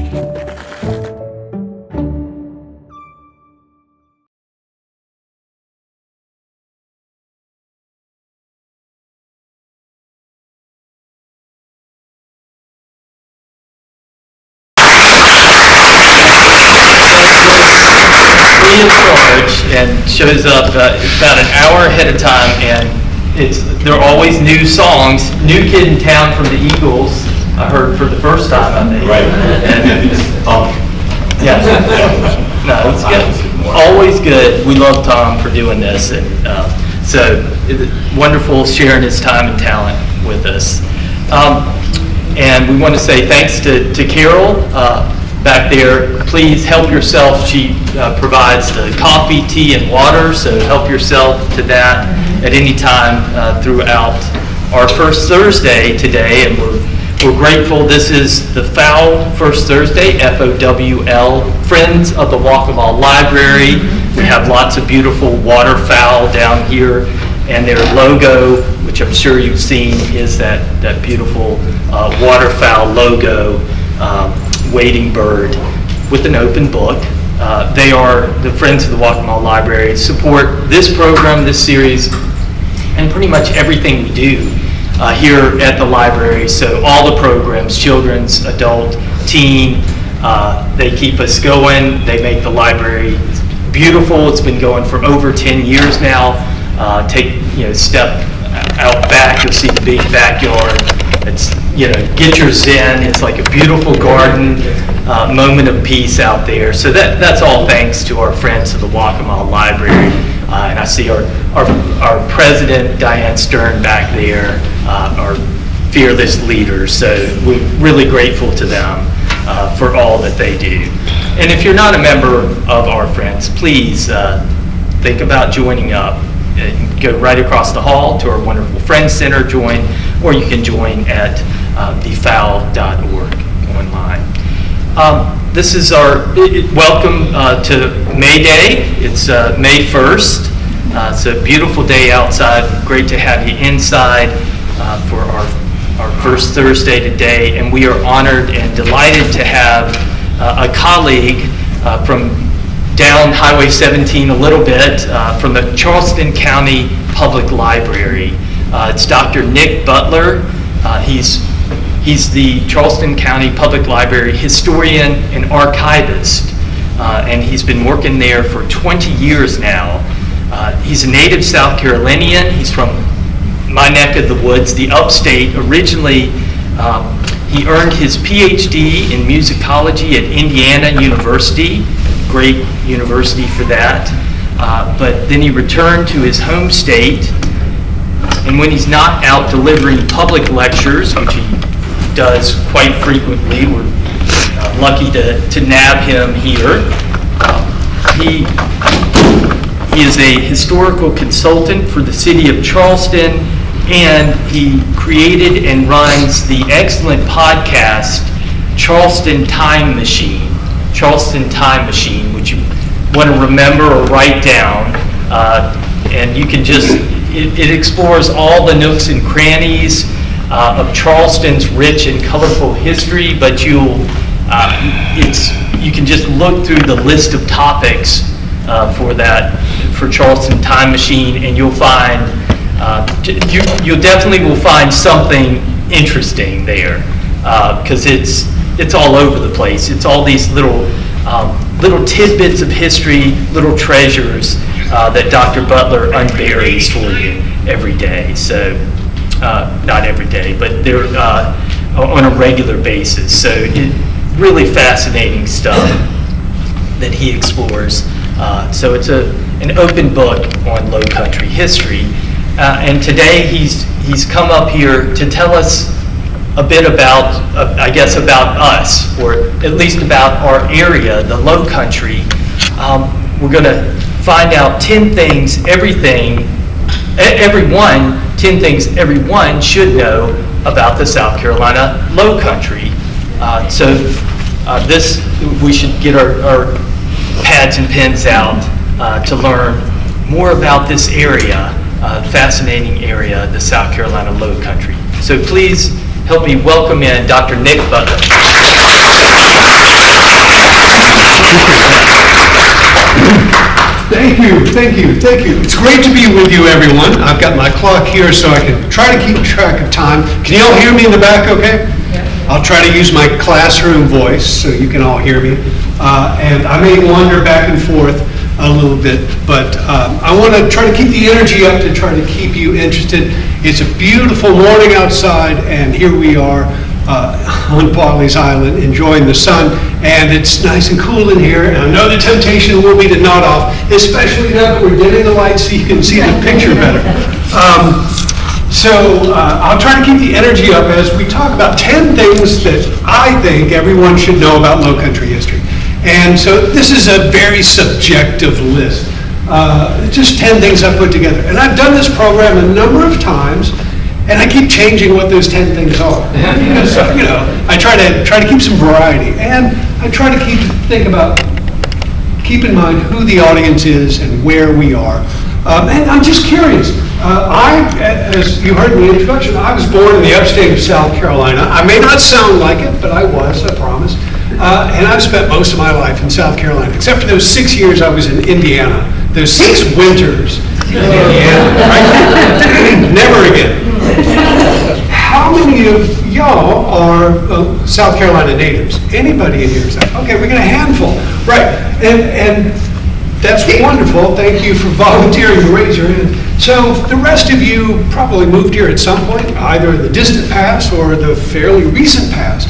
Free of charge and shows up about an hour ahead of time, and they're always new songs. New kid in town from the Eagles, I heard for the first time, I think. Right. Yeah. No, it's good. Always good. We love Tom for doing this, and so wonderful sharing his time and talent with us. And we want to say thanks to Carol back there. Please help yourself. She provides the coffee, tea, and water, so help yourself to that at any time throughout our First Thursday today, and we're grateful. This is the FOWL First Thursday, FOWL, Friends of the Waccamaw Library. We have lots of beautiful waterfowl down here, and their logo, which I'm sure you've seen, is that beautiful waterfowl logo, wading bird with an open book. They are the Friends of the Waccamaw Library, support this program, this series, and pretty much everything we do here at the library. So all the programs, children's, adult, teen, they keep us going. They make the library beautiful. It's been going for over 10 years now. Step out back, you'll see the big backyard. It's, get your zen. It's like a beautiful garden, moment of peace out there. So that's all thanks to our Friends of the Waccamaw Library. And I see our president, Diane Stern, back there, our fearless leaders. So we're really grateful to them for all that they do. And if you're not a member of our Friends, please think about joining up. Go right across the hall to our wonderful Friends Center, join, or you can join at thefowl.org online. This is our welcome to May Day. It's May 1st. It's a beautiful day outside. Great to have you inside for our First Thursday today. And we are honored and delighted to have a colleague from down Highway 17 a little bit from the Charleston County Public Library. It's Dr. Nic Butler. He's the Charleston County Public Library historian and archivist, and he's been working there for 20 years now. He's a native South Carolinian. He's from my neck of the woods, the upstate. Originally, he earned his PhD in musicology at Indiana University. Great university for that. But then he returned to his home state, and when he's not out delivering public lectures, which he does quite frequently, we're lucky to nab him here. He is a historical consultant for the city of Charleston, and he created and runs the excellent podcast Charleston Time Machine, which you want to remember or write down, and you can just, it explores all the nooks and crannies of Charleston's rich and colorful history, but you can just look through the list of topics for Charleston Time Machine, and you'll find, you definitely will find something interesting there, because it's all over the place. It's all these little tidbits of history, little treasures that Dr. Butler unburies for you every day. So, not every day, but they're on a regular basis. So, really fascinating stuff that he explores. So it's an open book on Lowcountry history. And today he's come up here to tell us a bit about, about us, or at least about our area, the Lowcountry. We're going to find out 10 things everyone should know about the South Carolina Lowcountry. We should get our pads and pens out to learn more about this area, fascinating area, the South Carolina Lowcountry. So please help me welcome in Dr. Nic Butler. thank you. It's great to be with you, everyone. I've got my clock here so I can try to keep track of time. Can you all hear me in the back okay? Yeah. I'll try to use my classroom voice so you can all hear me. And I may wander back and forth a little bit, but I want to try to keep the energy up to try to keep you interested. It's a beautiful morning outside, and here we are on Pauli's Island enjoying the sun, and it's nice and cool in here, and I know the temptation will be to nod off, especially now that we're dimming the lights so you can see the picture better. So I'll try to keep the energy up as we talk about 10 things that I think everyone should know about Lowcountry history. And so this is a very subjective list, just 10 things I put together. And I've done this program a number of times, and I keep changing what those 10 things are. Because, you know, I try to keep some variety, and I try to keep in mind who the audience is and where we are. And I'm just curious. As you heard in the introduction, I was born in the upstate of South Carolina. I may not sound like it, but I was, I promise. And I've spent most of my life in South Carolina, except for those 6 years I was in Indiana, those 6 winters in Indiana. Right? Never again. How many of y'all are South Carolina natives? Anybody in here? Okay, we got a handful. Right, and that's wonderful. Thank you for volunteering to raise your hand. So the rest of you probably moved here at some point, either in the distant past or the fairly recent past.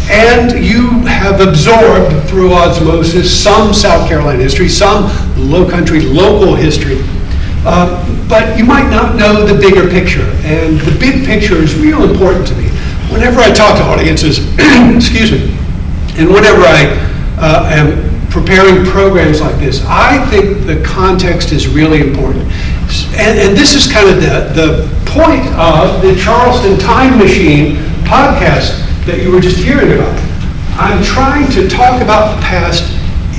And you have absorbed through osmosis some South Carolina history, some Lowcountry local history. But you might not know the bigger picture. And the big picture is real important to me. Whenever I talk to audiences, excuse me, and whenever I am preparing programs like this, I think the context is really important. And this is kind of the point of the Charleston Time Machine podcast that you were just hearing about. I'm trying to talk about the past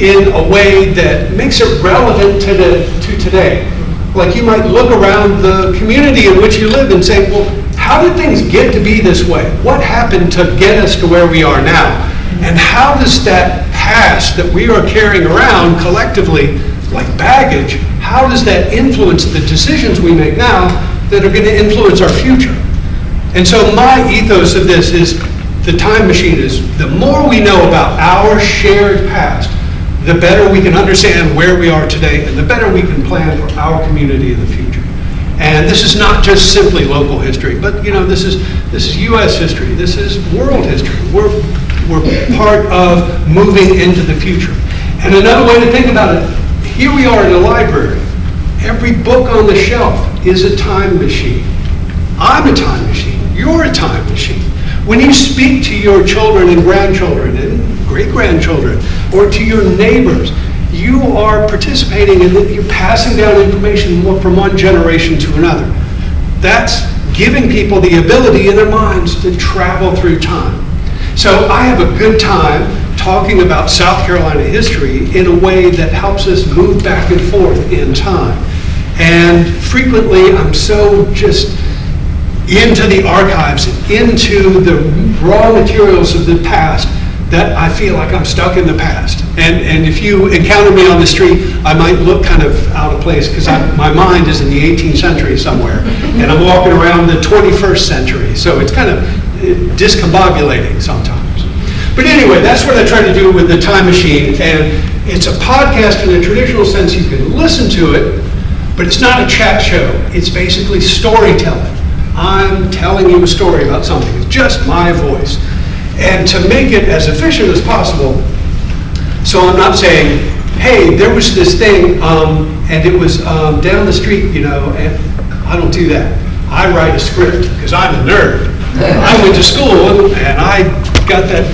in a way that makes it relevant to today. Like you might look around the community in which you live and say, well, how did things get to be this way? What happened to get us to where we are now? And how does that past that we are carrying around collectively, like baggage, how does that influence the decisions we make now that are going to influence our future? And so my ethos of this is the time machine is the more we know about our shared past, the better we can understand where we are today and the better we can plan for our community in the future. And this is not just simply local history, but you know, this is U.S. history, this is world history. We're part of moving into the future. And another way to think about it, here we are in a library. Every book on the shelf is a time machine. I'm a time machine. You're a time machine. When you speak to your children and grandchildren and great-grandchildren or to your neighbors, you are participating in that. You're passing down information from one generation to another. That's giving people the ability in their minds to travel through time. So I have a good time talking about South Carolina history in a way that helps us move back and forth in time. And frequently I'm so just into the archives, into the raw materials of the past, that I feel like I'm stuck in the past. And if you encounter me on the street, I might look kind of out of place because my mind is in the 18th century somewhere, and I'm walking around the 21st century. So it's kind of discombobulating sometimes. But anyway, that's what I try to do with the time machine. And it's a podcast in a traditional sense. You can listen to it, but it's not a chat show. It's basically storytelling. I'm telling you a story about something. It's just my voice. And to make it as efficient as possible, so I'm not saying, hey, there was this thing, and it was down the street, you know, and I don't do that. I write a script, because I'm a nerd. I went to school, and I got that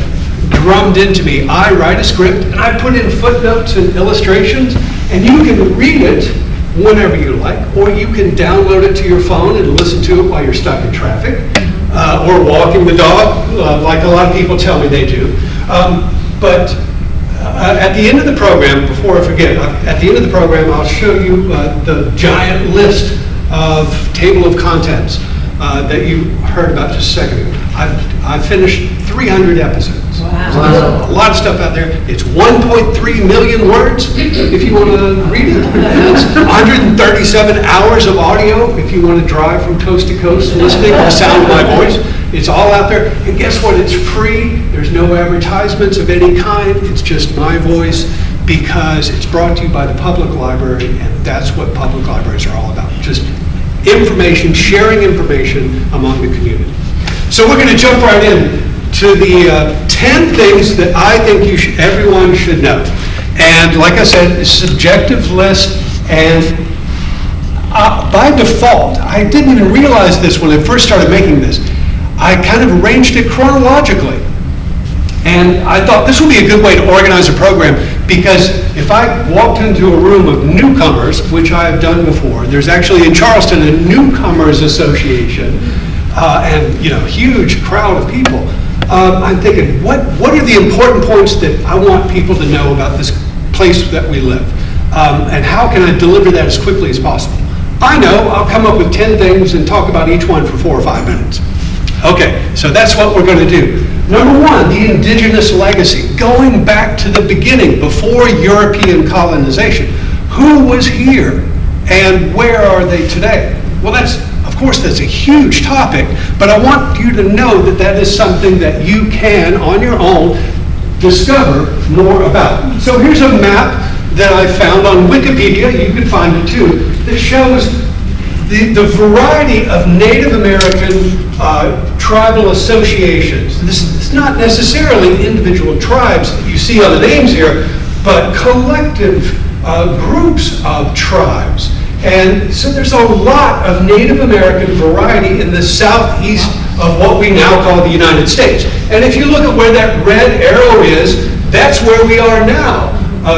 drummed into me. I write a script, and I put in footnotes and illustrations, and you can read it whenever you like, or you can download it to your phone and listen to it while you're stuck in traffic, or walking the dog, like a lot of people tell me they do. But at the end of the program, before I forget, at the end of the program, I'll show you the giant list of table of contents that you heard about just a second ago. I've finished 300 episodes. Wow. So a lot lot of stuff out there. It's 1.3 million words, if you want to read it. It's 137 hours of audio, if you want to drive from coast to coast listening to the sound of my voice. It's all out there. And guess what? It's free. There's no advertisements of any kind. It's just my voice, because it's brought to you by the public library, and that's what public libraries are all about. Just information, sharing information among the community. So we're going to jump right in to the 10 things that I think everyone should know. And like I said, it's a subjective list, and by default, I didn't even realize this when I first started making this. I kind of arranged it chronologically. And I thought this would be a good way to organize a program, because if I walked into a room of newcomers, which I have done before, there's actually in Charleston a newcomers association, and huge crowd of people. I'm thinking, what are the important points that I want people to know about this place that we live? And how can I deliver that as quickly as possible? I know I'll come up with 10 things and talk about each one for 4 or 5 minutes. Okay, so that's what we're going to do. Number one, the indigenous legacy, going back to the beginning, before European colonization. Who was here and where are they today? Well, of course, that's a huge topic, but I want you to know that that is something that you can, on your own, discover more about. So here's a map that I found on Wikipedia, you can find it too, that shows the variety of Native American tribal associations. This is not necessarily individual tribes that you see on the names here, but collective groups of tribes. And so there's a lot of Native American variety in the southeast of what we now call the United States. And if you look at where that red arrow is, that's where we are now.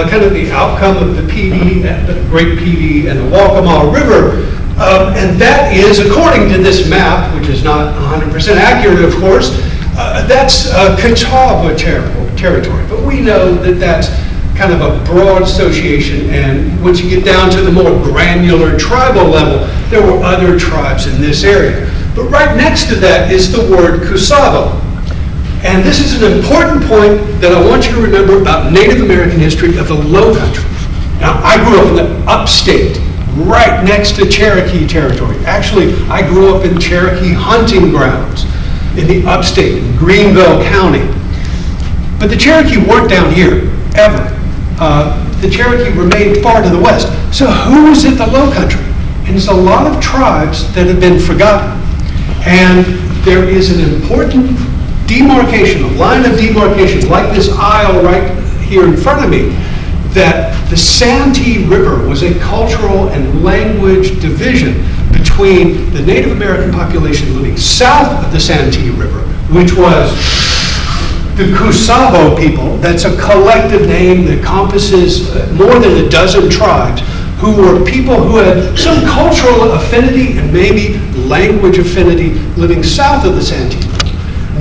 Kind of the outcome of the PD, the Great PD, and the Waccamaw River. And that is, according to this map, which is not 100% accurate, of course, that's Catawba territory. But we know that that's kind of a broad association, and once you get down to the more granular tribal level, there were other tribes in this area. But right next to that is the word Kusabo. And this is an important point that I want you to remember about Native American history of the Lowcountry. Now, I grew up in the upstate, right next to Cherokee territory. Actually, I grew up in Cherokee hunting grounds in the upstate, in Greenville County. But the Cherokee weren't down here, ever. The Cherokee remained far to the west. So who is at the Lowcountry? And it's a lot of tribes that have been forgotten. And there is an important demarcation, a line of demarcation, like this aisle right here in front of me, that the Santee River was a cultural and language division between the Native American population living south of the Santee River, which was the Kusabo people. That's a collective name that encompasses more than a dozen tribes, who were people who had some cultural affinity and maybe language affinity living south of the Santee River.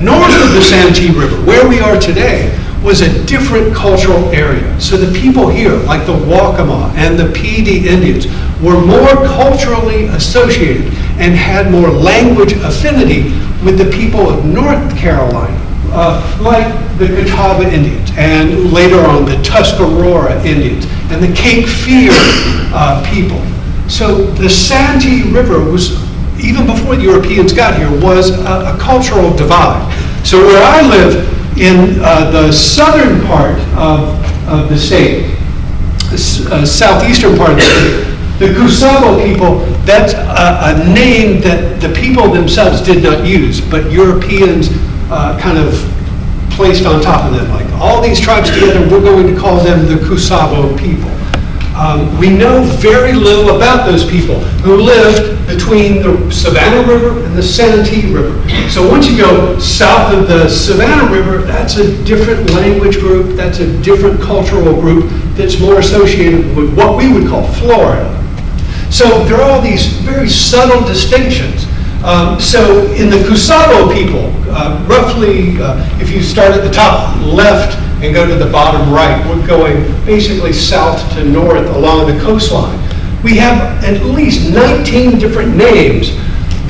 North of the Santee River, where we are today, was a different cultural area. So the people here, like the Waccamaw and the PD Indians, were more culturally associated and had more language affinity with the people of North Carolina, like the Catawba Indians, and later on the Tuscarora Indians, and the Cape Fear people. So the Santee River was, even before the Europeans got here, was a cultural divide. So where I live, in the southern part of the state, the southeastern part of the state, the Kusabo people, that's a name that the people themselves did not use, but Europeans kind of placed on top of them. Like, all these tribes together, we're going to call them the Kusabo people. We know very little about those people who lived between the Savannah River and the Santee River. So once you go south of the Savannah River, that's a different language group, that's a different cultural group that's more associated with what we would call Florida. So there are all these very subtle distinctions. So in the Kusabo people, roughly, if you start at the top left and go to the bottom right, we're going basically south to north along the coastline. We have at least 19 different names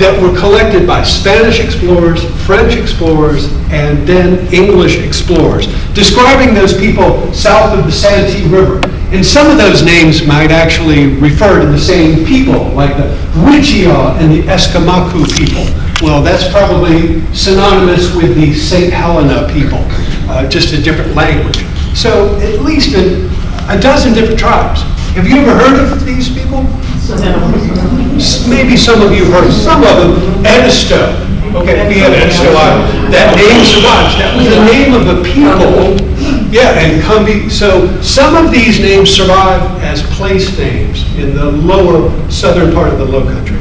that were collected by Spanish explorers, French explorers, and then English explorers. describing those people south of the Santee River. And some of those names might actually refer to the same people, like the Wichita and the Esquimalt people. Well, that's probably synonymous with the St. Helena people, just a different language. So at least a dozen different tribes. Have you ever heard of these people? Maybe some of you have heard. Some of them, Edisto. Okay, we have Edisto Island. That name survives. That was the name of a people. Yeah, and Cumbie. So some of these names survive as place names in the lower southern part of the Lowcountry.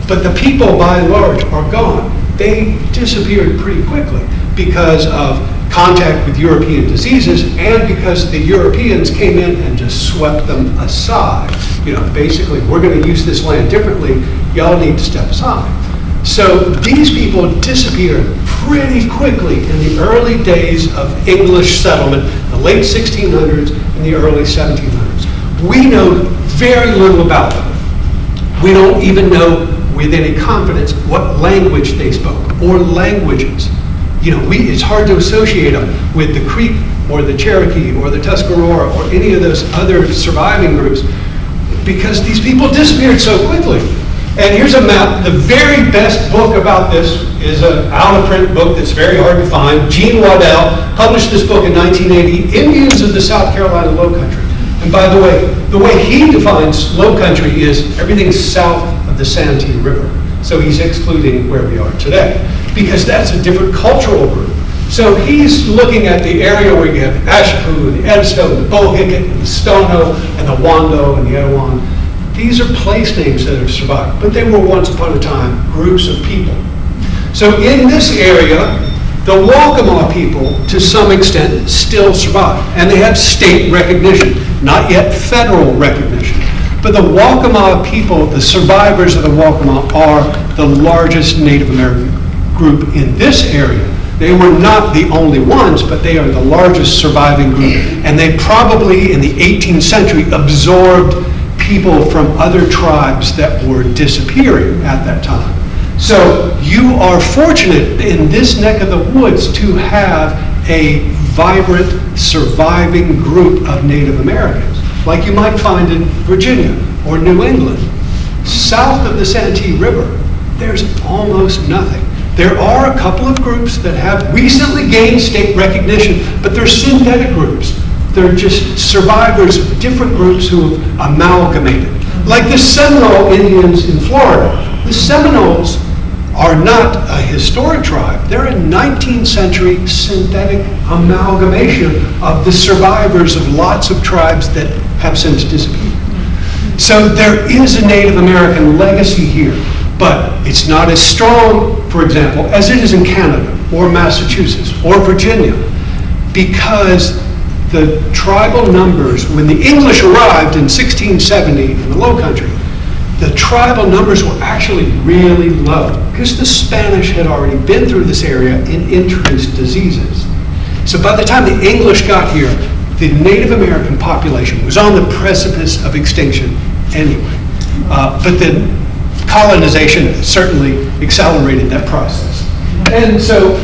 But the people, by and large, are gone. They disappeared pretty quickly because of contact with European diseases and because the Europeans came in and just swept them aside. Basically, we're going to use this land differently. Y'all need to step aside. So these people disappeared pretty quickly in the early days of English settlement, the late 1600s and the early 1700s. We know very little about them. We don't even know with any confidence what language they spoke or languages. It's hard to associate them with the Creek or the Cherokee or the Tuscarora or any of those other surviving groups because these people disappeared so quickly. And here's a map. The very best book about this is an out-of-print book that's very hard to find. Gene Waddell published this book in 1980, Indians of the South Carolina Lowcountry. And by the way he defines Lowcountry is everything south of the Santee River. So he's excluding where we are today, because that's a different cultural group. So he's looking at the area where you have Ashepoo and the Edisto and the Bohicket and the Stono and the Wando and the Etowah. These are place names that have survived, but they were once upon a time groups of people. So in this area, the Waccamaw people, to some extent, still survive. And they have state recognition, not yet federal recognition. But the Waccamaw people, the survivors of the Waccamaw, are the largest Native American group in this area. They were not the only ones, but they are the largest surviving group. And they probably, in the 18th century, absorbed people from other tribes that were disappearing at that time. So you are fortunate in this neck of the woods to have a vibrant, surviving group of Native Americans, like you might find in Virginia or New England. South of the Santee River, there's almost nothing. There are a couple of groups that have recently gained state recognition, but they're synthetic groups. They're just survivors of different groups who have amalgamated. Like the Seminole Indians in Florida. The Seminoles are not a historic tribe. They're a 19th century synthetic amalgamation of the survivors of lots of tribes that have since disappeared. So there is a Native American legacy here, but it's not as strong, for example, as it is in Canada or Massachusetts or Virginia, because the tribal numbers, when the English arrived in 1670 in the Lowcountry, the tribal numbers were actually really low because the Spanish had already been through this area and introduced diseases. So by the time the English got here, the Native American population was on the precipice of extinction anyway. But the colonization certainly accelerated that process. And so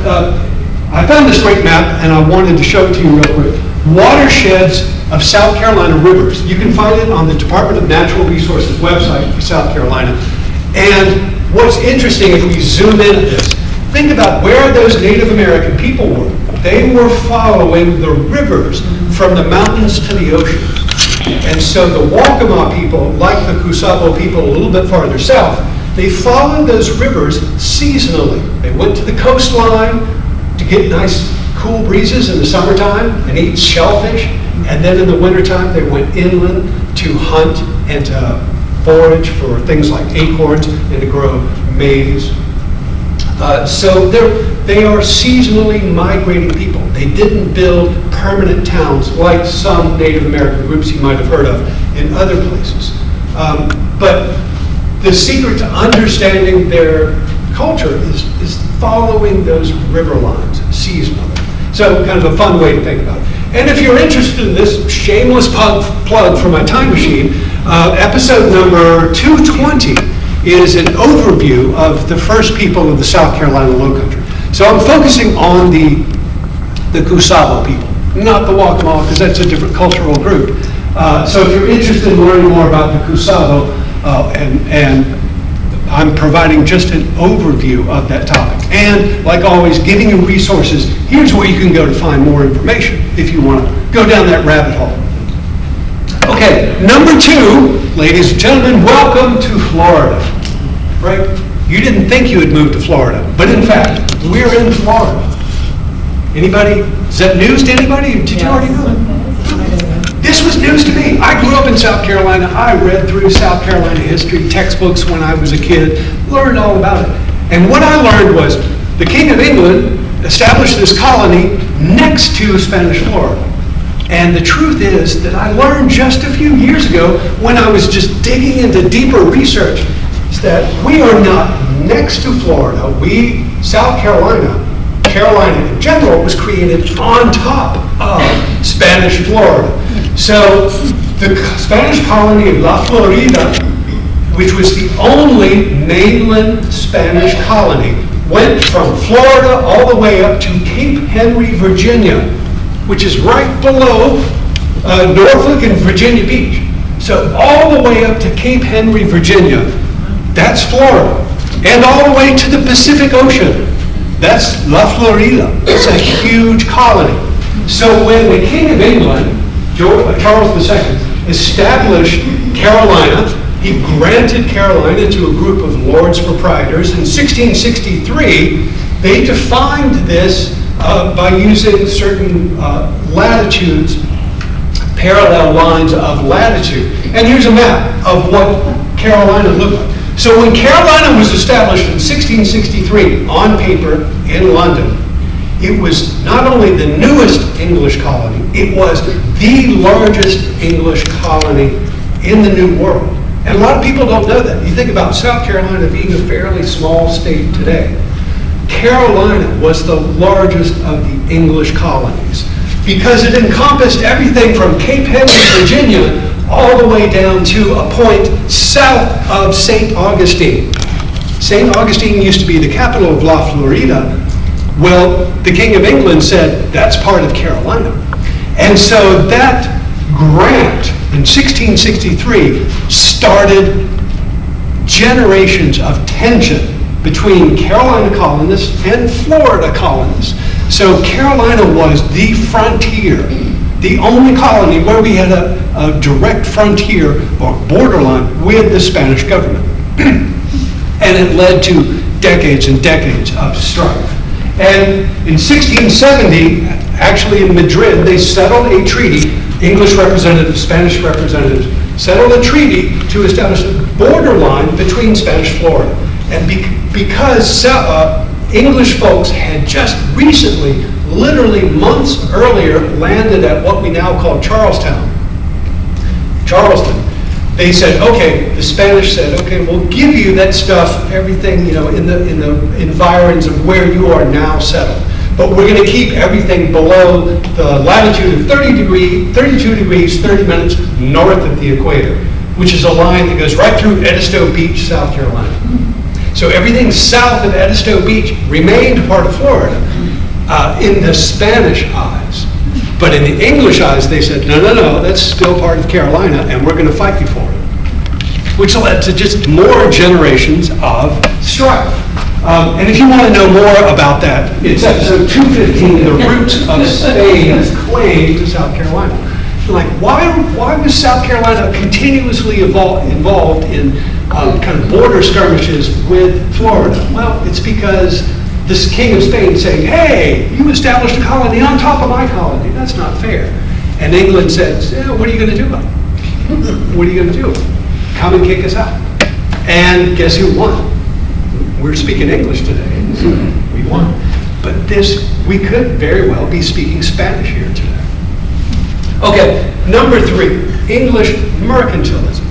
I found this great map and I wanted to show it to you real quick. Watersheds of South Carolina rivers. You can find it on the Department of Natural Resources website for South Carolina. And what's interesting, if we zoom in at this, think about where those Native American people were. They were following the rivers from the mountains to the ocean. And so the Waccamaw people, like the Cusabo people a little bit farther south, they followed those rivers seasonally. They went to the coastline to get nice cool breezes in the summertime and eat shellfish, and then in the wintertime they went inland to hunt and to forage for things like acorns and to grow maize. So they are seasonally migrating people. They didn't build permanent towns like some Native American groups you might have heard of in other places. But the secret to understanding their culture is following those river lines seasonally. So kind of a fun way to think about it. And if you're interested in this, shameless plug for my time machine, episode number 220 is an overview of the first people of the South Carolina Lowcountry. So I'm focusing on the Cusabo people. not the Waccamaw, because that's a different cultural group. So if you're interested in learning more about the Cusabo, and I'm providing just an overview of that topic. And like always, giving you resources. Here's where you can go to find more information if you want to go down that rabbit hole. Okay, number 2, ladies and gentlemen, welcome to Florida. Right? You didn't think you had moved to Florida, but in fact, we're in Florida. Anybody? Is that news to anybody? Did you already know it? This was news to me. I grew up in South Carolina. I read through South Carolina history textbooks when I was a kid, learned all about it. And what I learned was the King of England established this colony next to Spanish Florida. And the truth is that I learned just a few years ago when I was just digging into deeper research is that we are not next to Florida. South Carolina in general was created on top of Spanish Florida. So the Spanish colony of La Florida, which was the only mainland Spanish colony, went from Florida all the way up to Cape Henry, Virginia, which is right below Norfolk and Virginia Beach. So all the way up to Cape Henry, Virginia, that's Florida. And all the way to the Pacific Ocean, that's La Florida. It's a huge colony. So when the King of England, Charles II, established Carolina, he granted Carolina to a group of lords proprietors. In 1663, they defined this by using certain latitudes, parallel lines of latitude. And here's a map of what Carolina looked like. So when Carolina was established in 1663 on paper in London, it was not only the newest English colony, it was the largest English colony in the New World. And a lot of people don't know that. You think about South Carolina being a fairly small state today. Carolina was the largest of the English colonies because it encompassed everything from Cape Henry, Virginia, all the way down to a point south of St. Augustine. St. Augustine used to be the capital of La Florida. Well, the King of England said that's part of Carolina. And so that grant in 1663 started generations of tension between Carolina colonists and Florida colonists. So Carolina was the frontier, the only colony where we had a direct frontier or borderline with the Spanish government. And it led to decades and decades of strife. And in 1670, actually in Madrid, they settled a treaty. English representatives, Spanish representatives settled a treaty to establish a borderline between Spanish Florida. And because English folks had just recently, literally months earlier, landed at what we now call Charleston, they said, okay, the Spanish said, okay, we'll give you that stuff, everything, in the environs of where you are now settled. But we're going to keep everything below the latitude of 32 degrees, 30 minutes north of the equator, which is a line that goes right through Edisto Beach, South Carolina. So everything south of Edisto Beach remained part of Florida in the Spanish eyes. But in the English eyes, they said, no, that's still part of Carolina, and we're going to fight you for it. Which led to just more generations of strife. And if you want to know more about that, it's episode 215, The Roots of Spain's Claim to South Carolina. Like, why was South Carolina continuously involved in kind of border skirmishes with Florida? Well, it's because this King of Spain saying, hey, you established a colony on top of my colony. That's not fair. And England says, what are you going to do about it? What are you going to do? Come and kick us out. And guess who won? We're speaking English today, so we won. But we could very well be speaking Spanish here today. Okay, number 3, English mercantilism.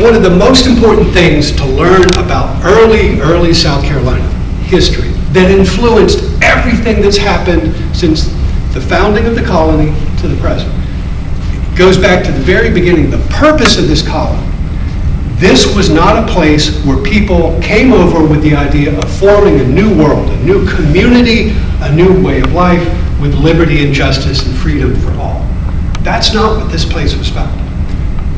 One of the most important things to learn about early South Carolina history that influenced everything that's happened since the founding of the colony to the present. It goes back to the very beginning, the purpose of this colony. This was not a place where people came over with the idea of forming a new world, a new community, a new way of life. with liberty and justice and freedom for all. That's not what this place was about.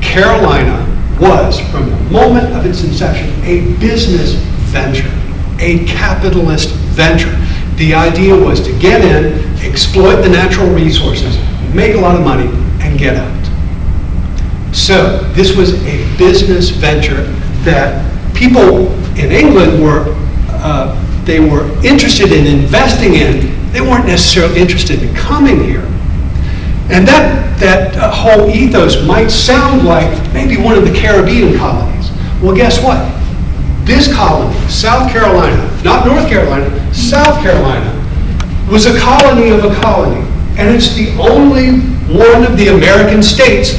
Carolina was, from the moment of its inception, a business venture, a capitalist venture. The idea was to get in, exploit the natural resources, make a lot of money, and get out. So this was a business venture that people in England were interested in investing in. They weren't necessarily interested in coming here. And that whole ethos might sound like maybe one of the Caribbean colonies. Well, guess what? This colony, South Carolina, not North Carolina, South Carolina, was a colony of a colony. And it's the only one of the American states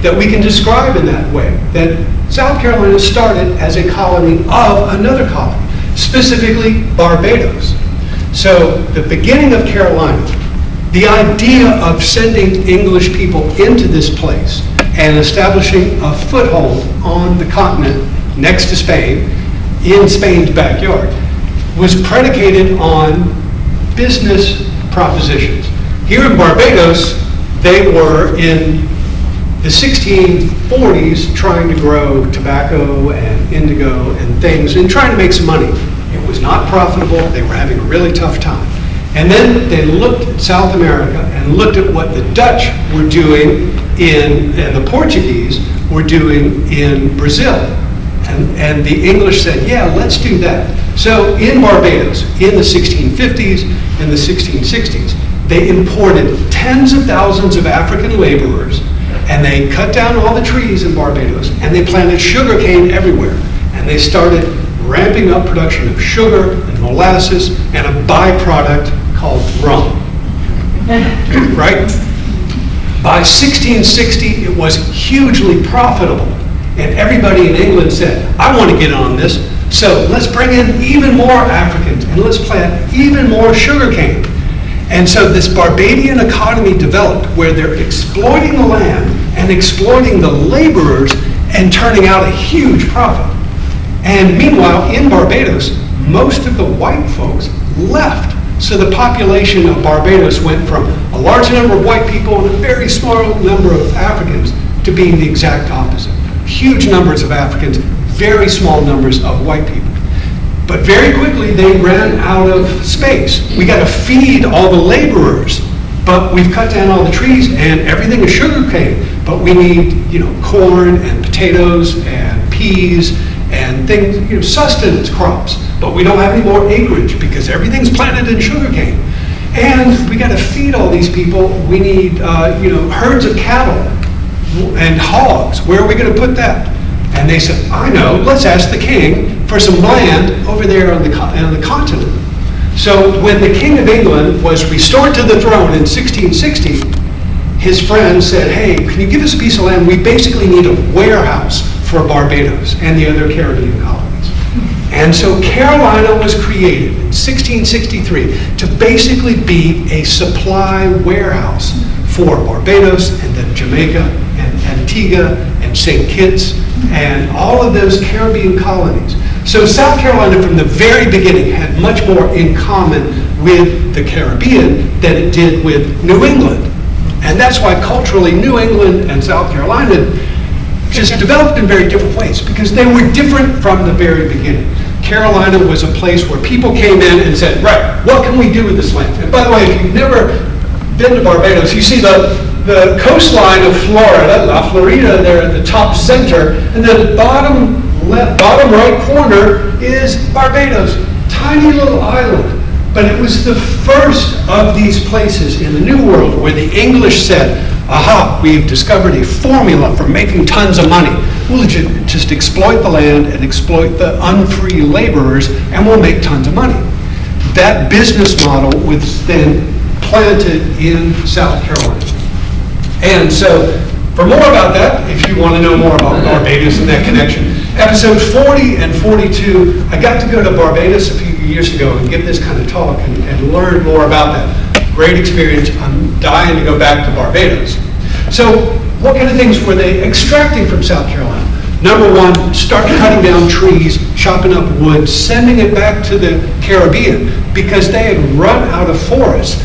that we can describe in that way, that South Carolina started as a colony of another colony, specifically Barbados. So the beginning of Carolina, the idea of sending English people into this place and establishing a foothold on the continent next to Spain, in Spain's backyard, was predicated on business propositions. Here in Barbados, they were in the 1640s trying to grow tobacco and indigo and things and trying to make some money. It was not profitable. They were having a really tough time. And then they looked at South America and looked at what the Dutch were doing and the Portuguese were doing in Brazil. And the English said, yeah, let's do that. So in Barbados, in the 1650s and the 1660s, they imported tens of thousands of African laborers, and they cut down all the trees in Barbados, and they planted sugarcane everywhere. And they started ramping up production of sugar and molasses and a byproduct called rum. Right? By 1660, it was hugely profitable. And everybody in England said, I want to get on this, so let's bring in even more Africans and let's plant even more sugarcane. And so this Barbadian economy developed where they're exploiting the land and exploiting the laborers and turning out a huge profit. And meanwhile, in Barbados, most of the white folks left. So the population of Barbados went from a large number of white people and a very small number of Africans to being the exact opposite. Huge numbers of Africans, very small numbers of white people. But very quickly they ran out of space. We got to feed all the laborers, but we've cut down all the trees and everything is sugarcane. But we need, corn and potatoes and peas and things, sustenance crops. But we don't have any more acreage because everything's planted in sugarcane. And we got to feed all these people. We need, herds of cattle and hogs. Where are we going to put that? And they said, I know, let's ask the king for some land over there on the continent. So when the King of England was restored to the throne in 1660, his friends said, hey, can you give us a piece of land? We basically need a warehouse for Barbados and the other Caribbean colonies. And so Carolina was created in 1663 to basically be a supply warehouse for Barbados and then Jamaica and Antigua and St. Kitts and all of those Caribbean colonies. So South Carolina from the very beginning had much more in common with the Caribbean than it did with New England. And that's why culturally New England and South Carolina just developed in very different ways because they were different from the very beginning. Carolina was a place where people came in and said, right, what can we do with this land? And by the way, if you've never been to Barbados, you see the coastline of Florida, La Florida there at the top center, and then the bottom right corner is Barbados, tiny little island. But it was the first of these places in the New World where the English said, aha, we've discovered a formula for making tons of money. We'll just exploit the land and exploit the unfree laborers and we'll make tons of money. That business model was then planted in South Carolina. And so, for more about that, if you want to know more about Barbados and that connection, episode 40 and 42, I got to go to Barbados a few years ago and give this kind of talk and learn more about that. Great experience. I'm dying to go back to Barbados. So, what kind of things were they extracting from South Carolina? Number one, start cutting down trees, chopping up wood, sending it back to the Caribbean because they had run out of forests.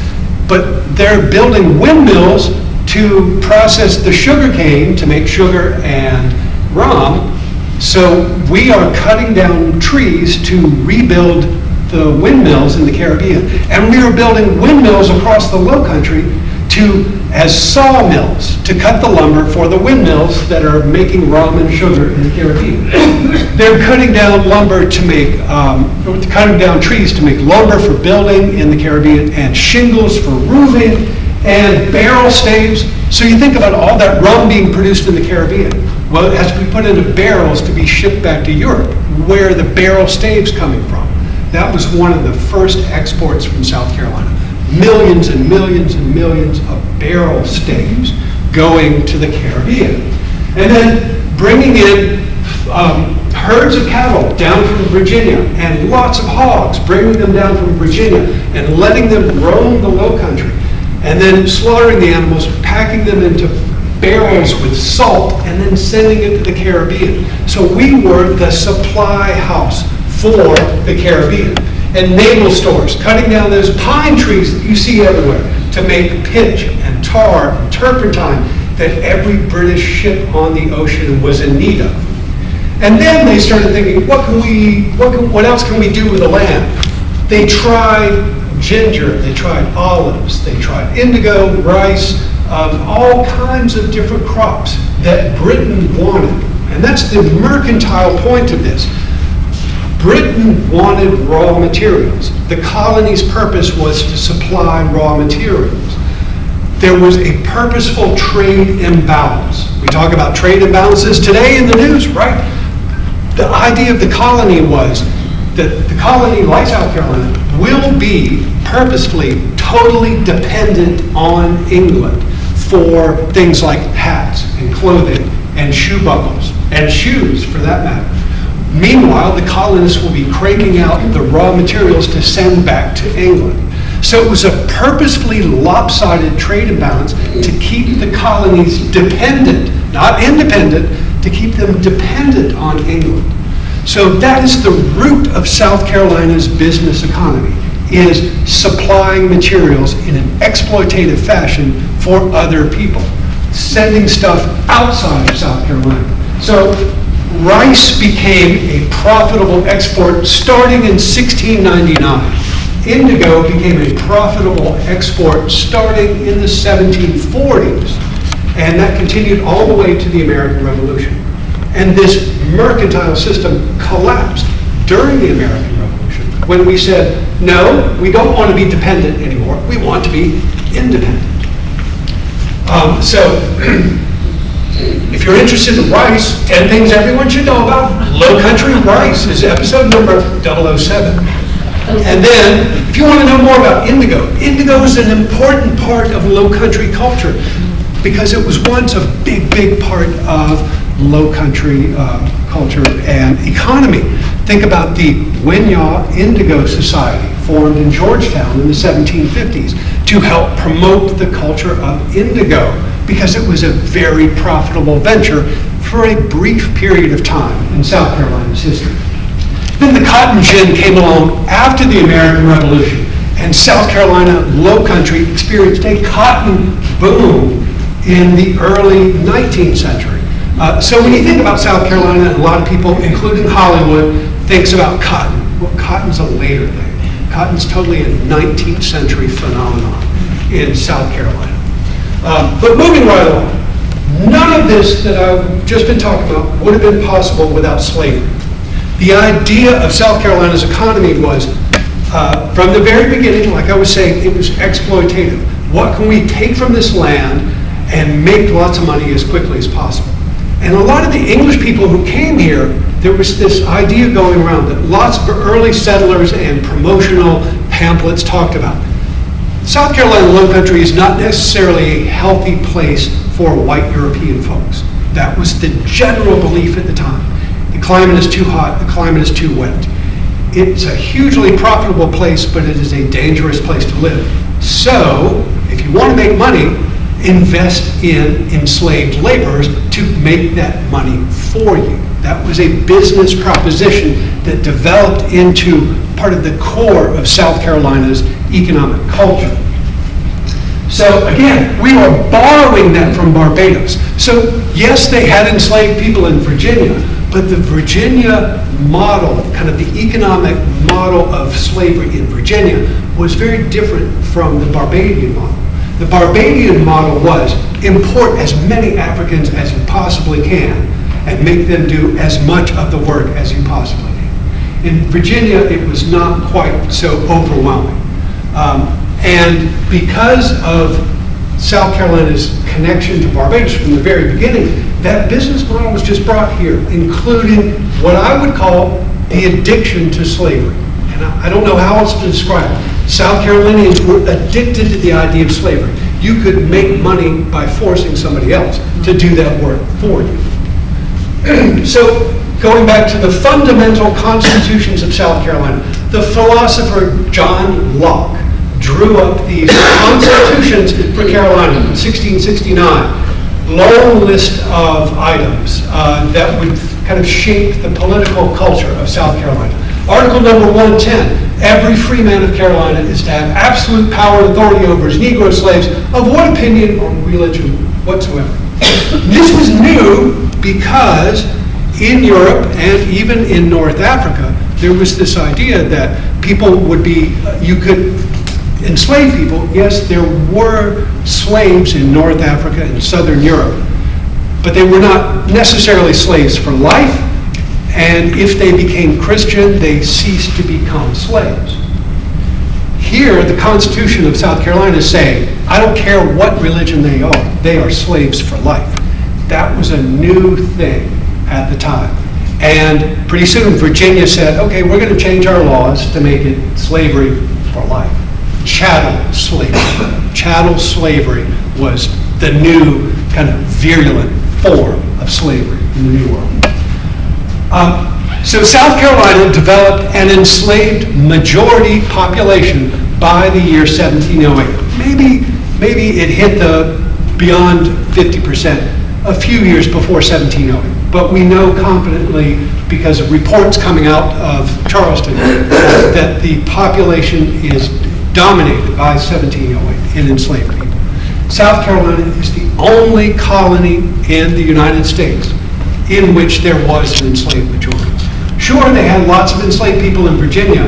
but they're building windmills to process the sugar cane to make sugar and rum. So we are cutting down trees to rebuild the windmills in the Caribbean. And we are building windmills across the Lowcountry as sawmills to cut the lumber for the windmills that are making rum and sugar in the Caribbean. They're cutting down lumber to make, cutting down trees to make lumber for building in the Caribbean and shingles for roofing and barrel staves. So you think about all that rum being produced in the Caribbean. Well, it has to be put into barrels to be shipped back to Europe. Where are the barrel staves coming from? That was one of the first exports from South Carolina. Millions and millions and millions of barrel staves going to the Caribbean. And then bringing in herds of cattle down from Virginia and lots of hogs, bringing them down from Virginia and letting them roam the Lowcountry. And then slaughtering the animals, packing them into barrels with salt, and then sending it to the Caribbean. So we were the supply house for the Caribbean. And naval stores, cutting down those pine trees that you see everywhere to make pitch and tar and turpentine that every British ship on the ocean was in need of. And then they started thinking, what else can we do with the land? They tried ginger, they tried olives, they tried indigo, rice, all kinds of different crops that Britain wanted. And that's the mercantile point of this. Britain wanted raw materials. The colony's purpose was to supply raw materials. There was a purposeful trade imbalance. We talk about trade imbalances today in the news, right? The idea of the colony was that the colony, like South Carolina, will be purposefully totally dependent on England for things like hats and clothing and shoe buckles and shoes, for that matter. Meanwhile, the colonists will be cranking out the raw materials to send back to England. So it was a purposefully lopsided trade imbalance to keep the colonies dependent, not independent, to keep them dependent on England. So that is the root of South Carolina's business economy, is supplying materials in an exploitative fashion for other people, sending stuff outside of South Carolina. So rice became a profitable export starting in 1699. Indigo became a profitable export starting in the 1740s. And that continued all the way to the American Revolution. And this mercantile system collapsed during the American Revolution when we said, no, we don't want to be dependent anymore. We want to be independent. If you're interested in rice, 10 things everyone should know about Lowcountry rice is episode number 007. And then, if you want to know more about indigo, indigo is an important part of Lowcountry culture because it was once a big, big part of Lowcountry culture and economy. Think about the Waccamaw Indigo Society, formed in Georgetown in the 1750s to help promote the culture of indigo, because it was a very profitable venture for a brief period of time in South Carolina's history. Then the cotton gin came along after the American Revolution, and South Carolina Lowcountry experienced a cotton boom in the early 19th century. So when you think about South Carolina, a lot of people, including Hollywood, thinks about cotton. Well, cotton's a later thing. Cotton's totally a 19th century phenomenon in South Carolina. But moving right along, none of this that I've just been talking about would have been possible without slavery. The idea of South Carolina's economy was, from the very beginning, like I was saying, it was exploitative. What can we take from this land and make lots of money as quickly as possible? And a lot of the English people who came here, there was this idea going around that lots of early settlers and promotional pamphlets talked about. South Carolina Lowcountry is not necessarily a healthy place for white European folks. That was the general belief at the time. The climate is too hot, the climate is too wet. It's a hugely profitable place, but it is a dangerous place to live. So, if you want to make money, invest in enslaved laborers to make that money for you. That was a business proposition that developed into part of the core of South Carolina's economic culture. So again, we were borrowing that from Barbados. So yes, they had enslaved people in Virginia, but the Virginia model, kind of the economic model of slavery in Virginia, was very different from the Barbadian model. The Barbadian model was import as many Africans as you possibly can and make them do as much of the work as you possibly can. In Virginia, it was not quite so overwhelming. And because of South Carolina's connection to Barbados from the very beginning, that business model was just brought here, including what I would call the addiction to slavery. And I don't know how else to describe it. South Carolinians were addicted to the idea of slavery. You could make money by forcing somebody else to do that work for you. So, going back to the fundamental constitutions of South Carolina, the philosopher John Locke drew up these constitutions for Carolina in 1669. Long list of items that would kind of shape the political culture of South Carolina. Article number 110, every free man of Carolina is to have absolute power and authority over his Negro slaves of what opinion or religion whatsoever. This was new because in Europe and even in North Africa, there was this idea that people would be, you could enslave people. Yes, there were slaves in North Africa and Southern Europe, but they were not necessarily slaves for life, and if they became Christian, they ceased to become slaves. Here, the Constitution of South Carolina is saying, I don't care what religion they are slaves for life. That was a new thing at the time. And pretty soon, Virginia said, okay, we're going to change our laws to make it slavery for life. Chattel slavery. Chattel slavery was the new kind of virulent form of slavery in the New World. So South Carolina developed an enslaved majority population by the year 1708. Maybe it hit the beyond 50% a few years before 1708. But we know confidently, because of reports coming out of Charleston, that the population is dominated by 1708 in enslaved people. South Carolina is the only colony in the United States in which there was an enslaved majority. Sure, they had lots of enslaved people in Virginia,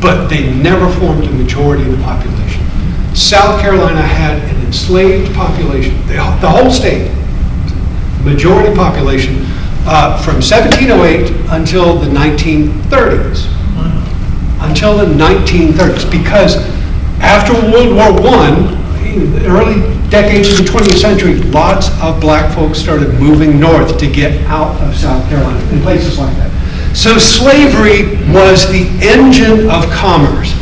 but they never formed a majority of the population. South Carolina had an enslaved population, the whole state, majority population, from 1708 until the 1930s. Until the 1930s, because after World War I, in the early decades of the 20th century, lots of black folks started moving north to get out of South Carolina and places like that. So slavery was the engine of commerce.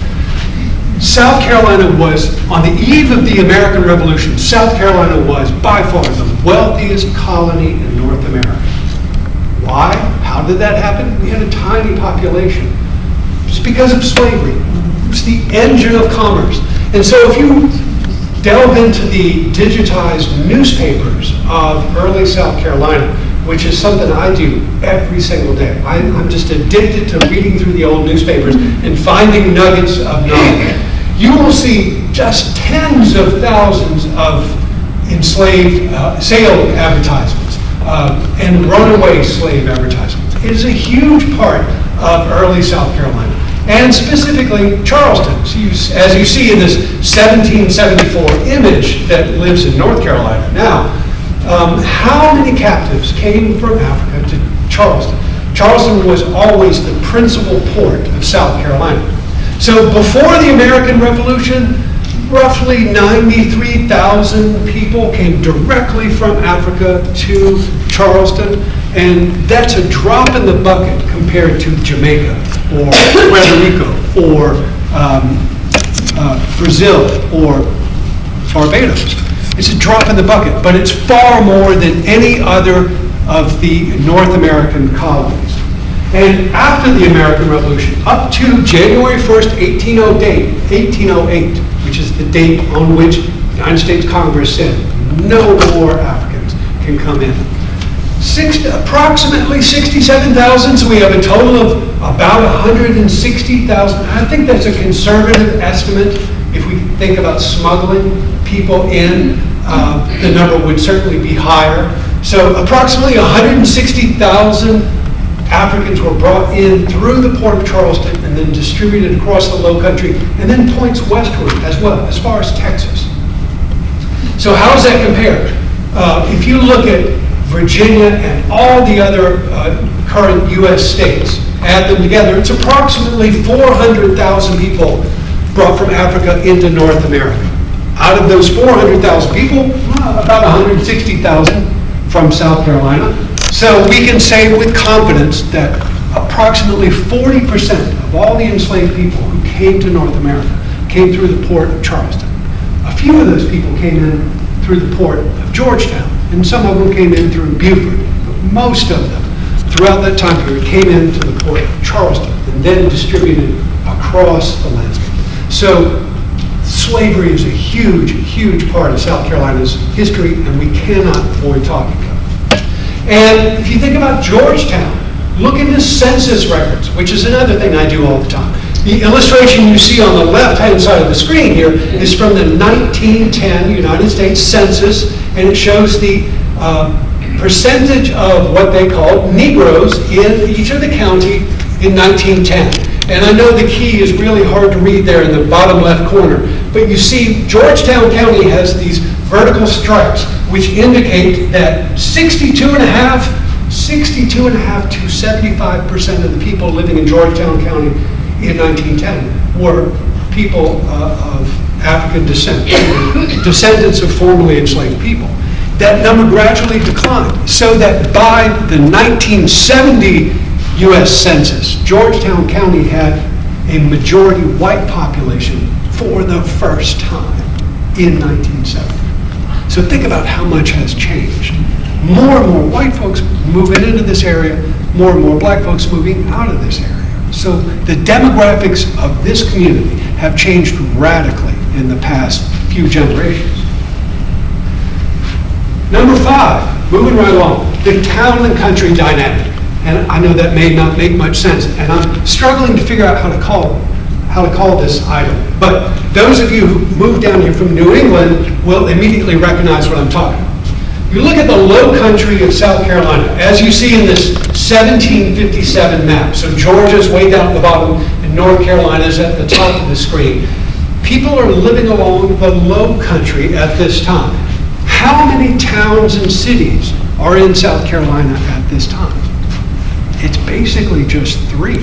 South Carolina was, on the eve of the American Revolution, South Carolina was by far the wealthiest colony in North America. Why? How did that happen? We had a tiny population. It's because of slavery. It was the engine of commerce. And so if you delve into the digitized newspapers of early South Carolina, which is something I do every single day. I'm just addicted to reading through the old newspapers and finding nuggets of knowledge. You will see just tens of thousands of enslaved sale advertisements and runaway slave advertisements. It is a huge part of early South Carolina, and specifically Charleston. So as you see in this 1774 image that lives in North Carolina now, how many captives came from Africa to Charleston? Charleston was always the principal port of South Carolina. So before the American Revolution, roughly 93,000 people came directly from Africa to Charleston, and that's a drop in the bucket compared to Jamaica or Puerto Rico or Brazil or Barbados. It's a drop in the bucket, but it's far more than any other of the North American colonies. And after the American Revolution, up to January 1st, 1808, which is the date on which the United States Congress said no more Africans can come in. Approximately 67,000, so we have a total of about 160,000. I think that's a conservative estimate if we think about smuggling people in, the number would certainly be higher. So approximately 160,000 Africans were brought in through the port of Charleston and then distributed across the Lowcountry and then points westward as well, as far as Texas. So how does that compare? If you look at Virginia and all the other current U.S. states, add them together, it's approximately 400,000 people brought from Africa into North America. Out of those 400,000 people, about 160,000 from South Carolina. So we can say with confidence that approximately 40% of all the enslaved people who came to North America came through the port of Charleston. A few of those people came in through the port of Georgetown, and some of them came in through Beaufort, but most of them throughout that time period came into the port of Charleston and then distributed across the landscape. So slavery is a huge, huge part of South Carolina's history, and we cannot avoid talking about it. And if you think about Georgetown, look into census records, which is another thing I do all the time. The illustration you see on the left-hand side of the screen here is from the 1910 United States Census, and it shows the percentage of what they called Negroes in each of the county in 1910. And I know the key is really hard to read there in the bottom left corner, but you see Georgetown County has these vertical stripes which indicate that 62.5 to 75% of the people living in Georgetown County in 1910 were people of African descent, descendants of formerly enslaved people. That number gradually declined, so that by the 1970 U.S. Census, Georgetown County had a majority white population for the first time in 1970. So think about how much has changed. More and more white folks moving into this area, more and more black folks moving out of this area. So the demographics of this community have changed radically in the past few generations. Number 5, moving right along, the town and country dynamic. And I know that may not make much sense, and I'm struggling to figure out how to call this item. But those of you who moved down here from New England will immediately recognize what I'm talking about. You look at the low country of South Carolina, as you see in this 1757 map. So Georgia's way down at the bottom, and North Carolina's at the top of the screen. People are living along the low country at this time. How many towns and cities are in South Carolina at this time? It's basically just 3.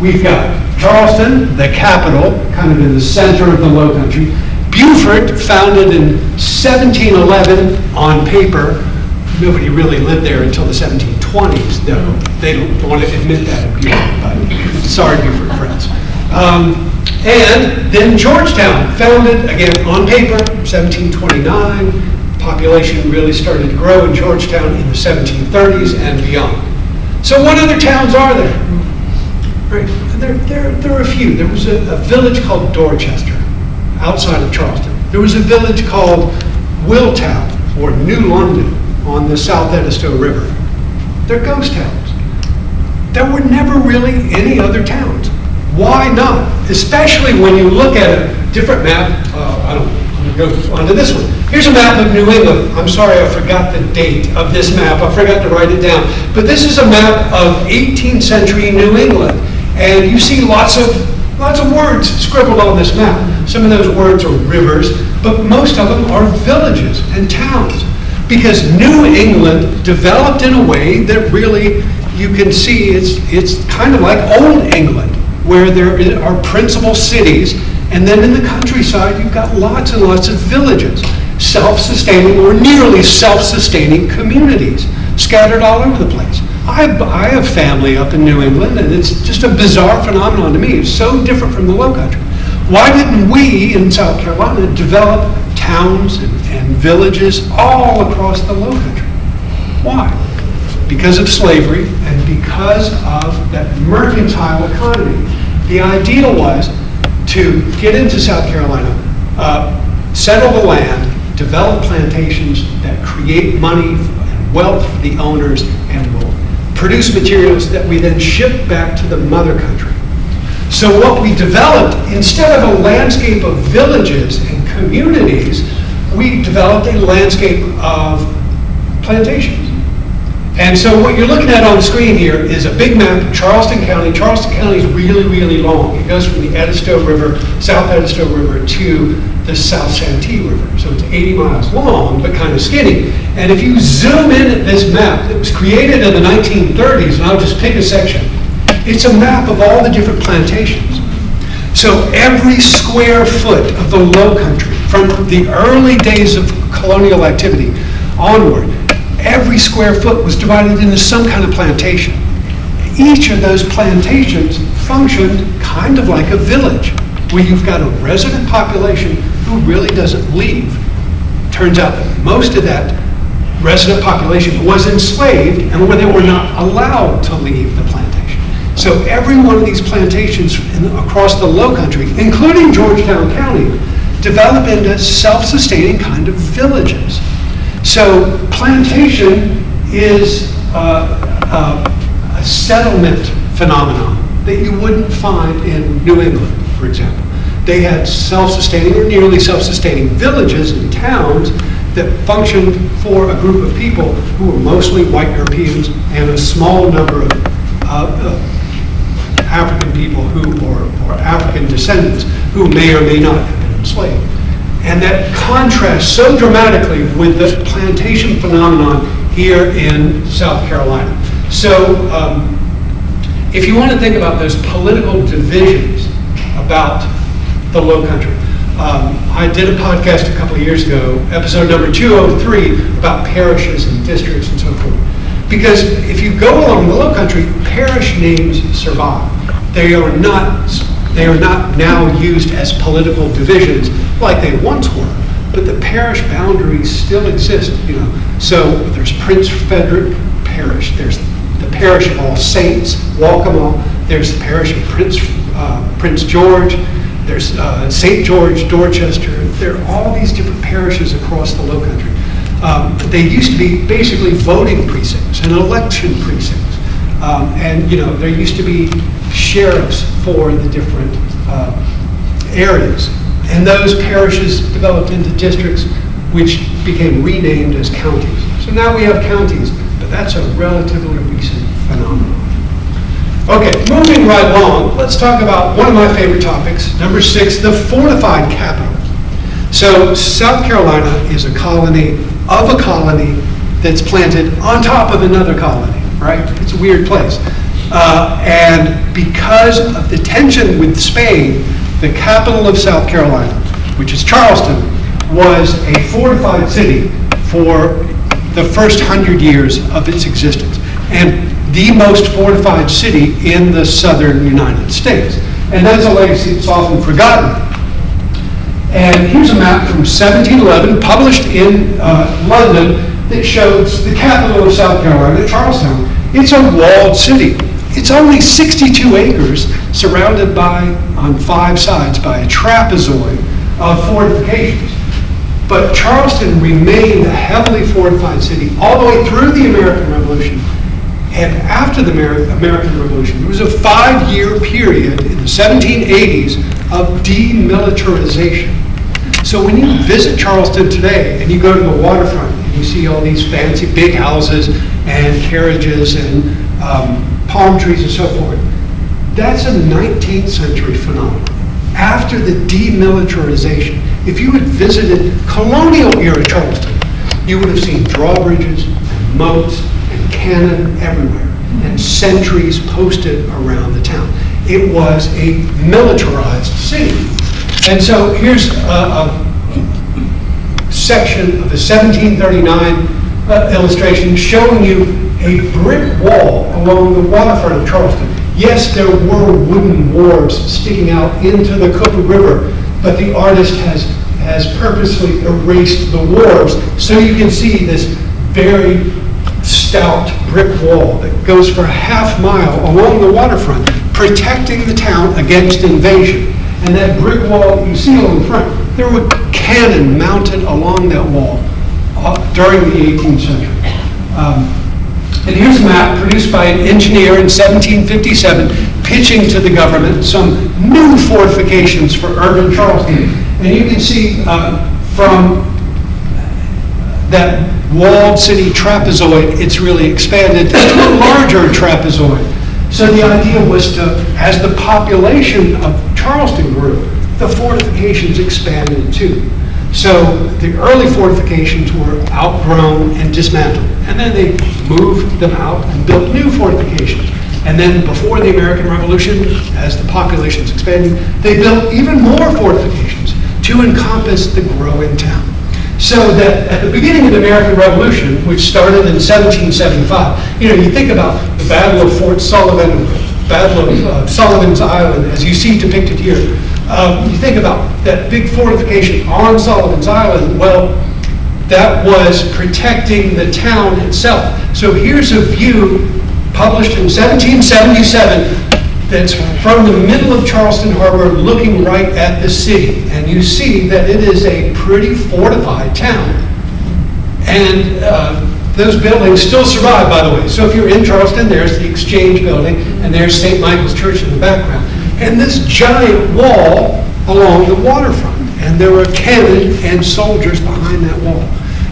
We've got Charleston, the capital, kind of in the center of the low country. Beaufort, founded in 1711 on paper. Nobody really lived there until the 1720s, though. They don't want to admit that in Beaufort, but sorry, Beaufort friends. And then Georgetown, founded, again, on paper, 1729. Population really started to grow in Georgetown in the 1730s and beyond. So what other towns are there? Right. There are a few. There was a village called Dorchester outside of Charleston. There was a village called Willtown or New London on the South Edisto River. They're ghost towns. There were never really any other towns. Why not? Especially when you look at a different map. I'm going to go on to this one. Here's a map of New England. I'm sorry, I forgot the date of this map. I forgot to write it down. But this is a map of 18th century New England. And you see lots of words scribbled on this map. Some of those words are rivers, but most of them are villages and towns. Because New England developed in a way that really, you can see, it's kind of like Old England, where there are principal cities, and then in the countryside, you've got lots and lots of villages, self-sustaining or nearly self-sustaining communities scattered all over the place. I have family up in New England, and it's just a bizarre phenomenon to me. It's so different from the low country. Why didn't we in South Carolina develop towns and villages all across the low country? Why? Because of slavery and because of that mercantile economy. The ideal was to get into South Carolina, settle the land, develop plantations that create money and wealth for the owners and will produce materials that we then ship back to the mother country. So what we developed, instead of a landscape of villages and communities, we developed a landscape of plantations. And so what you're looking at on the screen here is a big map of Charleston County. Charleston County is really, really long. It goes from the Edisto River, South Edisto River, to the South Santee River. So it's 80 miles long, but kind of skinny. And if you zoom in at this map, it was created in the 1930s, and I'll just pick a section. It's a map of all the different plantations. So every square foot of the Lowcountry, from the early days of colonial activity onward, every square foot was divided into some kind of plantation. Each of those plantations functioned kind of like a village, where you've got a resident population who really doesn't leave. Turns out that most of that resident population was enslaved and where they were not allowed to leave the plantation. So every one of these plantations across the Lowcountry, including Georgetown County, develop into self-sustaining kind of villages. So plantation is a settlement phenomenon that you wouldn't find in New England, for example. They had self-sustaining or nearly self-sustaining villages and towns that functioned for a group of people who were mostly white Europeans and a small number of African people or African descendants who may or may not have been enslaved. And that contrasts so dramatically with the plantation phenomenon here in South Carolina. So if you want to think about those political divisions about the Lowcountry, I did a podcast a couple of years ago, episode number 203, about parishes and districts and so forth. Because if you go along the Lowcountry, parish names survive. They are not now used as political divisions like they once were, but the parish boundaries still exist, you know. So there's Prince Frederick Parish, there's the parish of All Saints, Waccamaw, there's the parish of Prince George, there's St. George, Dorchester. There are all these different parishes across the Lowcountry. They used to be basically voting precincts and election precincts. And you know, there used to be sheriffs for the different areas. And those parishes developed into districts which became renamed as counties. So now we have counties, but that's a relatively recent phenomenon. Okay, moving right along, let's talk about one of my favorite topics, number 6, the fortified capital. So South Carolina is a colony of a colony that's planted on top of another colony, right? It's a weird place. And because of the tension with Spain, the capital of South Carolina, which is Charleston, was a fortified city for the first 100 years of its existence, and the most fortified city in the southern United States. And that's a legacy that's often forgotten. And here's a map from 1711, published in London, that shows the capital of South Carolina, Charlestown. It's a walled city. It's only 62 acres, surrounded by, on 5 sides, by a trapezoid of fortifications. But Charleston remained a heavily fortified city all the way through the American Revolution. And after the American Revolution, there was a 5-year period in the 1780s of demilitarization. So when you visit Charleston today and you go to the waterfront and you see all these fancy big houses and carriages and palm trees and so forth, that's a 19th century phenomenon. After the demilitarization, if you had visited colonial era Charleston, you would have seen drawbridges and moats and cannon everywhere and sentries posted around the town. It was a militarized city. And so here's a section of the 1739 illustration showing you a brick wall along the waterfront of Charleston. Yes, there were wooden wharves sticking out into the Cooper River, but the artist has purposely erased the wharves so you can see this very stout brick wall that goes for a half mile along the waterfront, protecting the town against invasion. And that brick wall that you see on the front, there were cannon mounted along that wall during the 18th century. And here's a map produced by an engineer in 1757, pitching to the government some new fortifications for urban Charleston. And you can see from that walled city trapezoid, it's really expanded to a larger trapezoid. So the idea was to, as the population of Charleston grew, the fortifications expanded too. So the early fortifications were outgrown and dismantled, and then they moved them out and built new fortifications. And then before the American Revolution, as the populations expanded, they built even more fortifications to encompass the growing town. So that at the beginning of the American Revolution, which started in 1775, you think about the Battle of Fort Sullivan, Battle of Sullivan's Island, as you see depicted here. You think about that big fortification on Sullivan's Island. Well, that was protecting the town itself. So here's a view published in 1777 that's from the middle of Charleston Harbor looking right at the city. And you see that it is a pretty fortified town. And those buildings still survive, by the way. So if you're in Charleston, there's the Exchange Building, and there's St. Michael's Church in the background. And this giant wall along the waterfront. And there were cannon and soldiers behind that wall.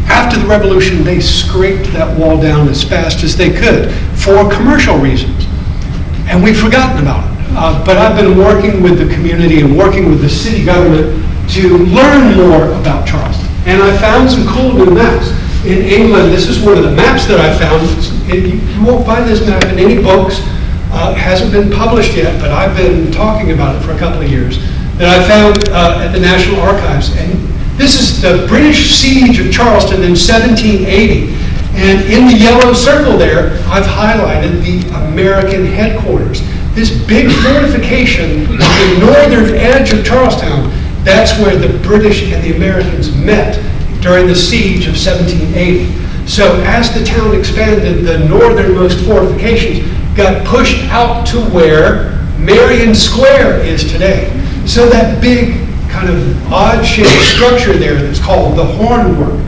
After the Revolution, they scraped that wall down as fast as they could for commercial reasons. And we've forgotten about it. But I've been working with the community and working with the city government to learn more about Charleston. And I found some cool new maps. In England, this is one of the maps that I found. You won't find this map in any books. It hasn't been published yet, but I've been talking about it for a couple of years. That I found at the National Archives. And this is the British siege of Charleston in 1780. And in the yellow circle there, I've highlighted the American headquarters. This big fortification on the northern edge of Charlestown, that's where the British and the Americans met during the siege of 1780. So as the town expanded, the northernmost fortifications got pushed out to where Marion Square is today. So that big kind of odd-shaped structure there that's called the Hornwork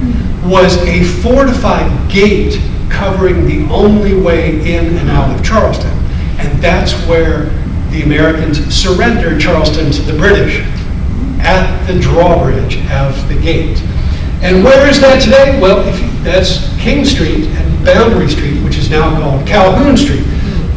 was a fortified gate covering the only way in and out of Charleston. And that's where the Americans surrendered Charleston to the British, at the drawbridge of the gate. And where is that today? Well, that's King Street and Boundary Street, which is now called Calhoun Street.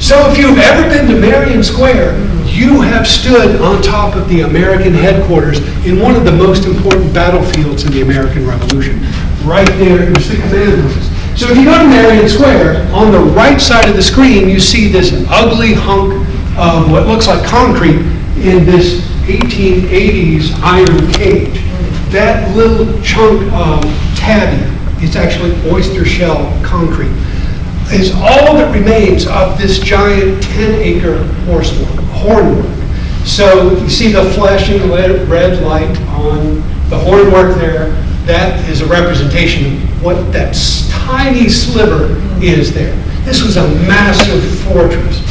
So if you've ever been to Marion Square, you have stood on top of the American headquarters in one of the most important battlefields in the American Revolution. Right there is the command office. So if you go to Marion Square, on the right side of the screen, you see this ugly hunk of what looks like concrete in this 1880s iron cage. That little chunk of tabby, it's actually oyster shell concrete, is all that remains of this giant 10-acre hornwork. So you see the flashing red light on the hornwork there. That is a representation of what that tiny sliver is there. This was a massive fortress.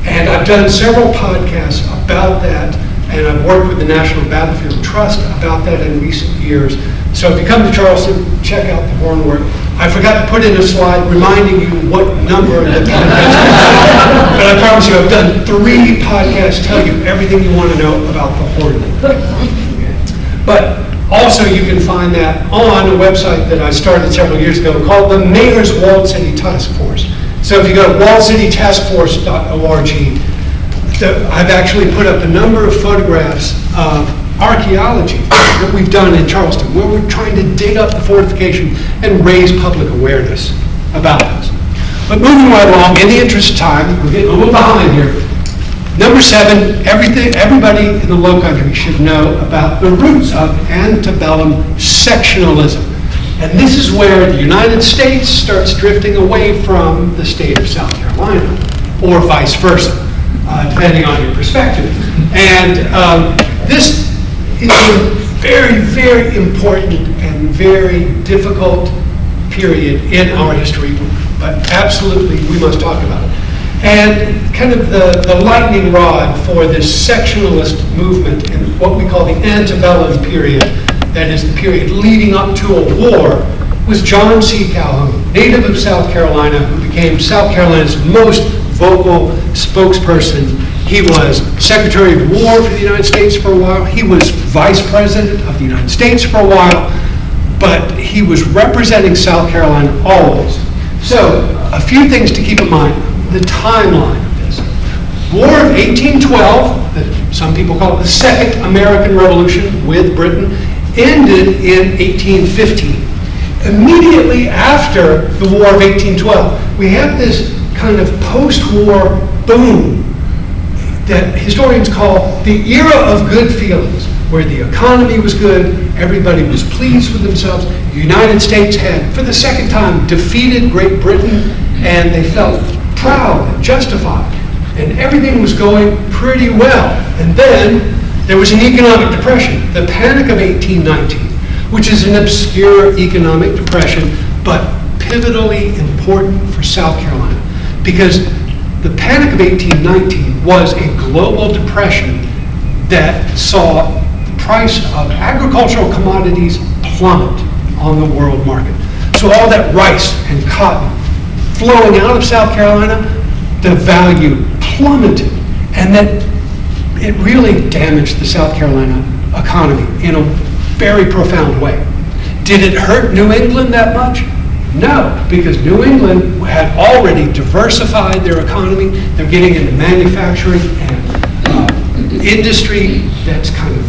And I've done several podcasts about that, and I've worked with the National Battlefield Trust about that in recent years. So if you come to Charleston, check out the hornwork. I forgot to put in a slide reminding you what number of the podcast is. But I promise you, I've done 3 podcasts tell you everything you want to know about the hornwork. But also you can find that on a website that I started several years ago called the Mayor's Walled City Task Force. So if you go to wallcitytaskforce.org, I've actually put up a number of photographs of archaeology that we've done in Charleston, where we're trying to dig up the fortification and raise public awareness about this. But moving right along, in the interest of time, we're getting a little behind here. Number 7, everybody in the Lowcountry should know about the roots of antebellum sectionalism. And this is where the United States starts drifting away from the state of South Carolina, or vice versa, depending on your perspective. And this is a very, very important and very difficult period in our history, but absolutely we must talk about it. And kind of the lightning rod for this sectionalist movement in what we call the antebellum period, that is the period leading up to a war, was John C. Calhoun, native of South Carolina, who became South Carolina's most vocal spokesperson. He was Secretary of War for the United States for a while. He was Vice President of the United States for a while. but he was representing South Carolina always. So, a few things to keep in mind. The timeline of this. War of 1812, that some people call it the Second American Revolution with Britain, ended in 1815. Immediately after the War of 1812, we have this kind of post-war boom that historians call the era of good feelings, where the economy was good, everybody was pleased with themselves. The United States had, for the second time, defeated Great Britain, and they felt proud and justified, and everything was going pretty well. And then there was an economic depression, the Panic of 1819, which is an obscure economic depression, but pivotally important for South Carolina, because the Panic of 1819 was a global depression that saw the price of agricultural commodities plummet on the world market. So all that rice and cotton flowing out of South Carolina, the value plummeted, and that it really damaged the South Carolina economy in a very profound way. Did it hurt New England that much? No, because New England had already diversified their economy. They're getting into manufacturing and industry that's kind of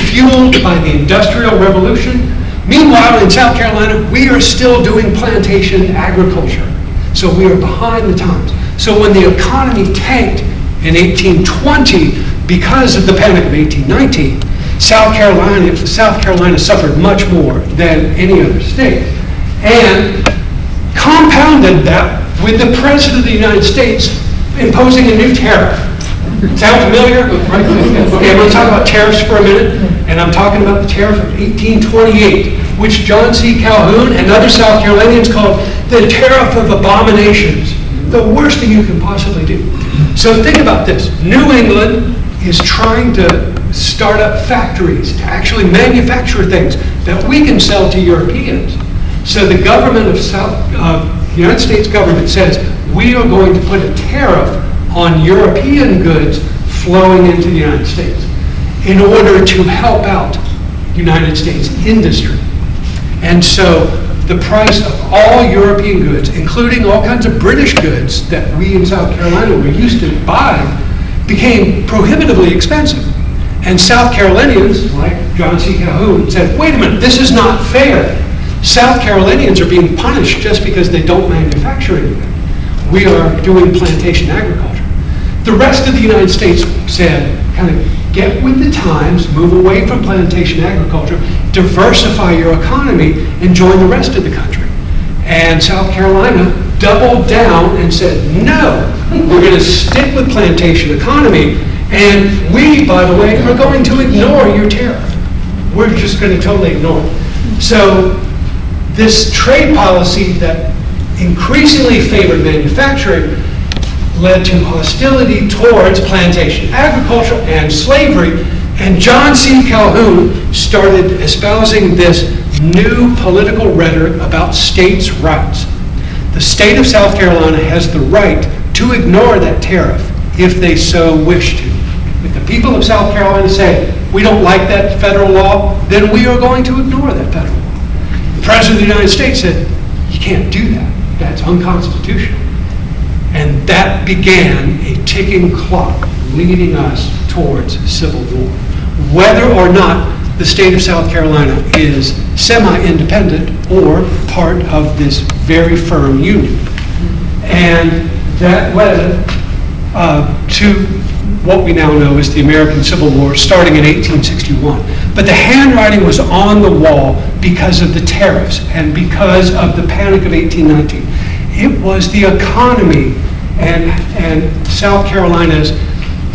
fueled by the Industrial Revolution. Meanwhile, in South Carolina, we are still doing plantation agriculture. So we are behind the times. So when the economy tanked in 1820 because of the Panic of 1819, South Carolina suffered much more than any other state. And compounded that with the President of the United States imposing a new tariff. Sound familiar? Okay, I'm going to talk about tariffs for a minute, and I'm talking about the tariff of 1828, which John C. Calhoun and other South Carolinians called the tariff of abominations, the worst thing you can possibly do. So think about this. New England is trying to start up factories to actually manufacture things that we can sell to Europeans. So the government of the United States government says, we are going to put a tariff on European goods flowing into the United States in order to help out United States industry. And so the price of all European goods, including all kinds of British goods that we in South Carolina were used to buying, became prohibitively expensive. And South Carolinians, like John C. Calhoun, said, wait a minute, this is not fair. South Carolinians are being punished just because they don't manufacture anything. We are doing plantation agriculture. The rest of the United States said, kind of get with the times, move away from plantation agriculture, diversify your economy, and join the rest of the country. And South Carolina doubled down and said, no, we're going to stick with plantation economy, and we, by the way, are going to ignore your tariff. We're just going to totally ignore it. So this trade policy that increasingly favored manufacturing led to hostility towards plantation agriculture and slavery, and John C. Calhoun started espousing this new political rhetoric about states' rights. The state of South Carolina has the right to ignore that tariff if they so wish to. If the people of South Carolina say, we don't like that federal law, then we are going to ignore that federal law. The President of the United States said, you can't do that. That's unconstitutional. And that began a ticking clock leading us towards civil war. Whether or not the state of South Carolina is semi-independent or part of this very firm union. And that led to what we now know as the American Civil War, starting in 1861. But the handwriting was on the wall because of the tariffs and because of the Panic of 1819. It was the economy and South Carolina's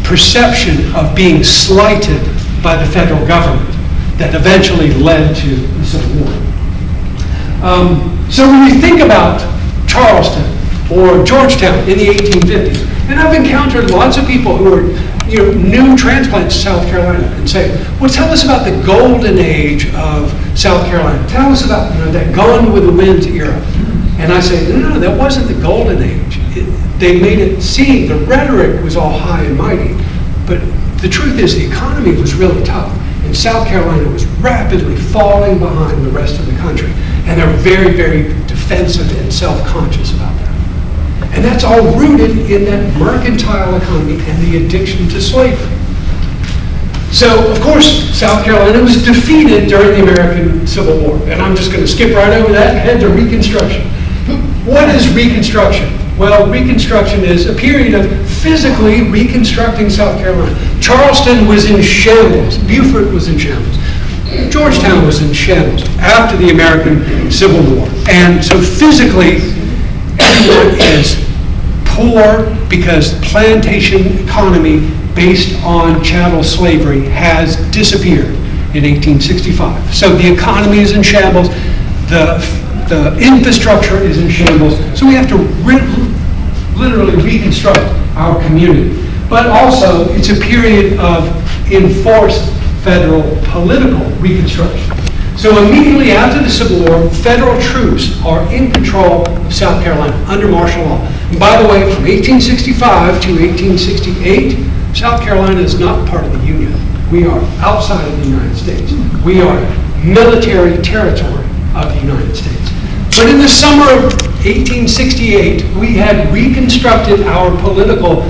perception of being slighted by the federal government that eventually led to the Civil War. So when you think about Charleston or Georgetown in the 1850s, and I've encountered lots of people who are new transplants to South Carolina and say, well, tell us about the golden age of South Carolina. Tell us about that Gone with the Wind's era. And I say, no, that wasn't the golden age. They made it seem the rhetoric was all high and mighty, but the truth is the economy was really tough. And South Carolina was rapidly falling behind the rest of the country. And they're very, very defensive and self-conscious about that. And that's all rooted in that mercantile economy and the addiction to slavery. So, of course, South Carolina was defeated during the American Civil War. And I'm just going to skip right over that and head to Reconstruction. What is Reconstruction? Well, Reconstruction is a period of physically reconstructing South Carolina. Charleston was in shambles. Beaufort was in shambles. Georgetown was in shambles after the American Civil War. And so physically, everyone is poor because plantation economy based on chattel slavery has disappeared in 1865. So the economy is in shambles, the infrastructure is in shambles, so we have to literally reconstruct our community. But also, it's a period of enforced federal political reconstruction. So immediately after the Civil War, federal troops are in control of South Carolina under martial law. And by the way, from 1865 to 1868, South Carolina is not part of the Union. We are outside of the United States. We are military territory of the United States. But in the summer of 1868, we had reconstructed our political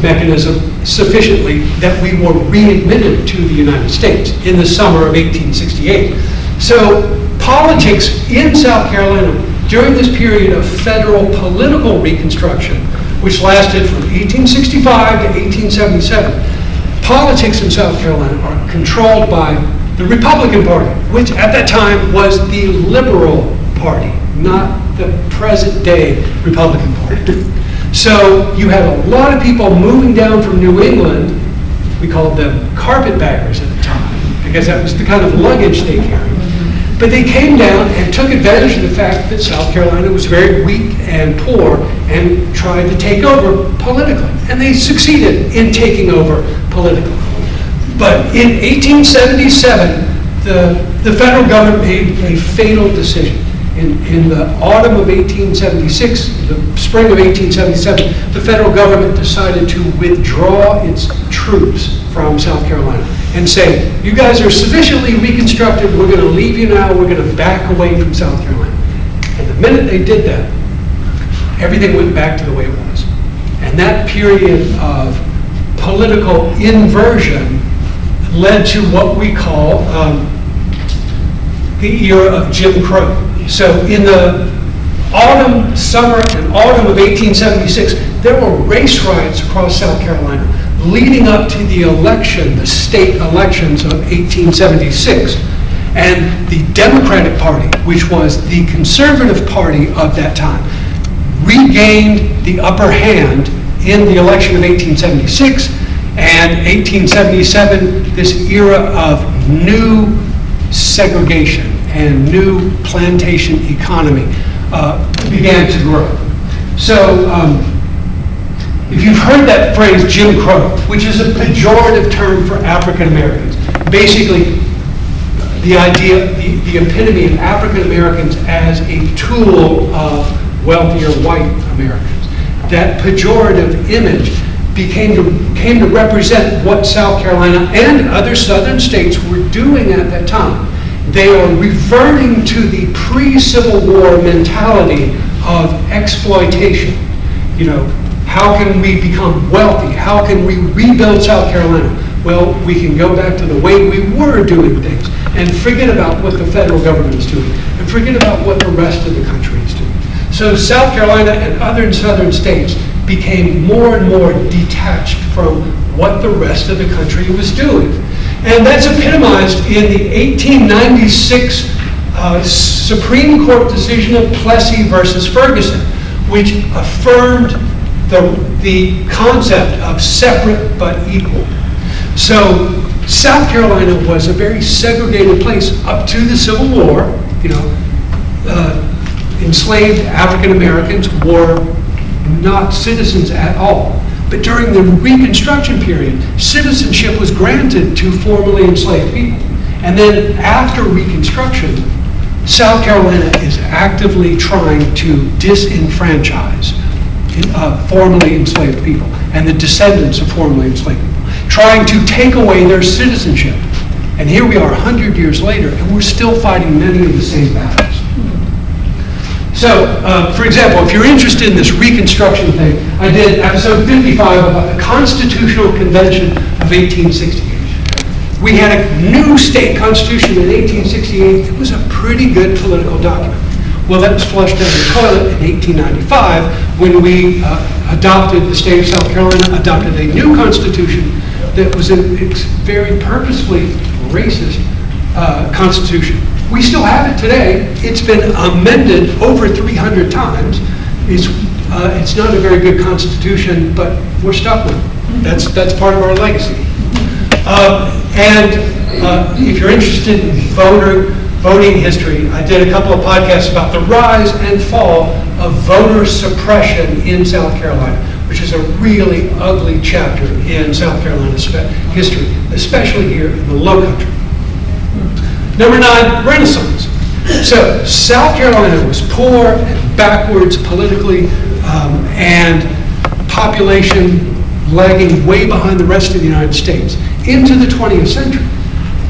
mechanism sufficiently that we were readmitted to the United States in the summer of 1868. So politics in South Carolina during this period of federal political reconstruction, which lasted from 1865 to 1877, politics in South Carolina are controlled by the Republican Party, which at that time was the liberal party, not the present-day Republican Party. So you had a lot of people moving down from New England. We called them carpetbaggers at the time, because that was the kind of luggage they carried. But they came down and took advantage of the fact that South Carolina was very weak and poor and tried to take over politically. And they succeeded in taking over politically. But in 1877, the federal government made a fatal decision. In the autumn of 1876, the spring of 1877, the federal government decided to withdraw its troops from South Carolina and say, you guys are sufficiently reconstructed, we're going to leave you now, we're going to back away from South Carolina. And the minute they did that, everything went back to the way it was. And that period of political inversion led to what we call the era of Jim Crow. So in the summer and autumn of 1876, there were race riots across South Carolina leading up to the election, the state elections of 1876. And the Democratic Party, which was the conservative party of that time, regained the upper hand in the election of 1876. And 1877, this era of new segregation and new plantation economy began to grow. So if you've heard that phrase Jim Crow, which is a pejorative term for African Americans, basically the idea, the epitome of African Americans as a tool of wealthier white Americans, that pejorative image came to represent what South Carolina and other southern states were doing at that time. They are reverting to the pre-Civil War mentality of exploitation. You know, how can we become wealthy? How can we rebuild South Carolina? Well, we can go back to the way we were doing things and forget about what the federal government is doing and forget about what the rest of the country is doing. So South Carolina and other southern states became more and more detached from what the rest of the country was doing. And that's epitomized in the 1896 Supreme Court decision of Plessy versus Ferguson, which affirmed the concept of separate but equal. So South Carolina was a very segregated place up to the Civil War. You know, enslaved African Americans were not citizens at all. But during the Reconstruction period, citizenship was granted to formerly enslaved people. And then after Reconstruction, South Carolina is actively trying to disenfranchise formerly enslaved people and the descendants of formerly enslaved people, trying to take away their citizenship. And here we are 100 years later, and we're still fighting many of the same battles. So, for example, if you're interested in this Reconstruction thing, I did episode 55 about the Constitutional Convention of 1868. We had a new state constitution in 1868. It was a pretty good political document. Well, that was flushed down the toilet in 1895 when we adopted, the state of South Carolina adopted a new constitution that was a very purposefully racist constitution. We still have it today. It's been amended over 300 times. It's not a very good constitution, but we're stuck with it. That's part of our legacy. If you're interested in voting history, I did a couple of podcasts about the rise and fall of voter suppression in South Carolina, which is a really ugly chapter in South Carolina's history, especially here in the Lowcountry. Number 9, Renaissance. So South Carolina was poor and backwards politically, and population lagging way behind the rest of the United States into the 20th century.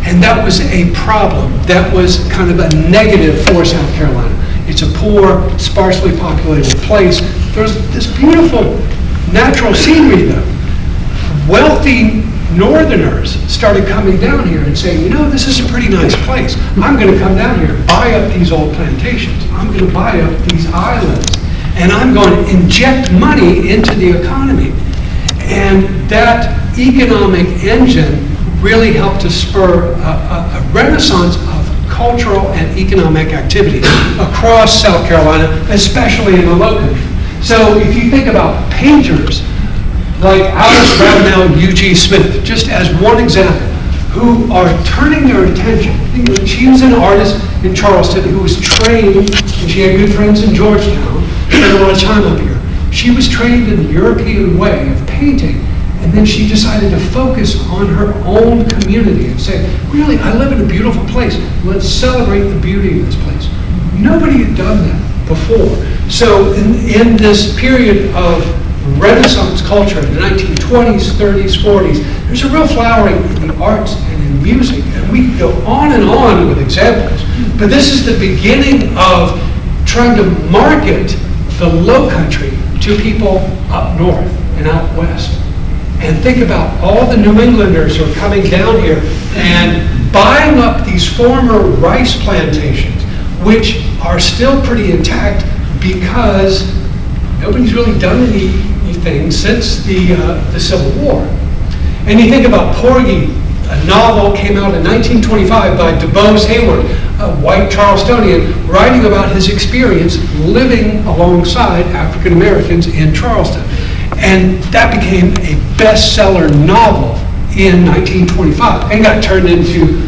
And that was a problem. That was kind of a negative for South Carolina. It's a poor, sparsely populated place. There's this beautiful natural scenery, though. Wealthy Northerners started coming down here and saying, you know, this is a pretty nice place. I'm going to come down here and buy up these old plantations. I'm going to buy up these islands. And I'm going to inject money into the economy. And that economic engine really helped to spur a renaissance of cultural and economic activity across South Carolina, especially in the Lowcountry. So if you think about painters like Alice Ravenel and Eugene Smith, just as one example, who are turning their attention. She was an artist in Charleston who was trained, and she had good friends in Georgetown, spent a lot of time up here. She was trained in the European way of painting, and then she decided to focus on her own community and say, really, I live in a beautiful place. Let's celebrate the beauty of this place. Nobody had done that before. So in this period of Renaissance culture in the 1920s, 30s, 40s, there's a real flowering in the arts and in music, and we could go on with examples. But this is the beginning of trying to market the Lowcountry to people up north and out west. And think about all the New Englanders who are coming down here and buying up these former rice plantations, which are still pretty intact because nobody's really done anything since the Civil War. And you think about Porgy, a novel came out in 1925 by DuBose Hayward, a white Charlestonian, writing about his experience living alongside African Americans in Charleston. And that became a bestseller novel in 1925 and got turned into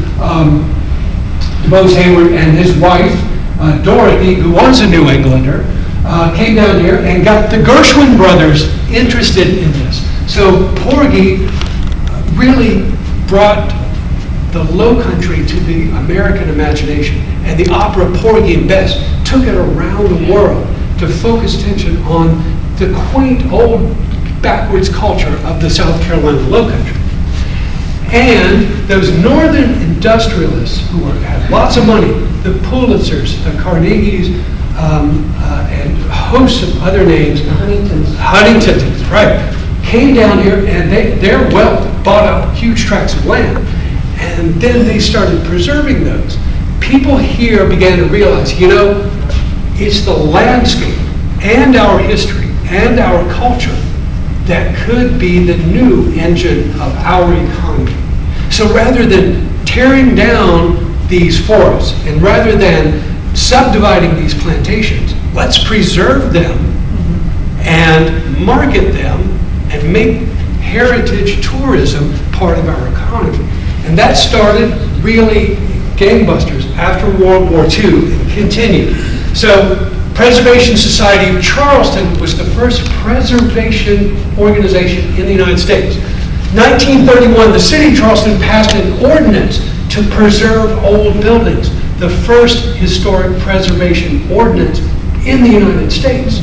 DuBose Hayward and his wife, Dorothy, who was a New Englander, came down here and got the Gershwin brothers interested in this. So Porgy really brought the Lowcountry to the American imagination, and the opera Porgy and Bess took it around the world to focus attention on the quaint old backwards culture of the South Carolina Lowcountry. And those northern industrialists who had lots of money, the Pulitzers, the Carnegies, and hosts of other names, Huntingtons, right, came down here and their wealth bought up huge tracts of land. And then they started preserving those. People here began to realize, you know, it's the landscape and our history and our culture that could be the new engine of our economy. So rather than tearing down these forests and rather than subdividing these plantations, let's preserve them and market them and make heritage tourism part of our economy. And that started really gangbusters after World War II and continued. So Preservation Society of Charleston was the first preservation organization in the United States. 1931, the city of Charleston passed an ordinance to preserve old buildings, the first historic preservation ordinance in the United States.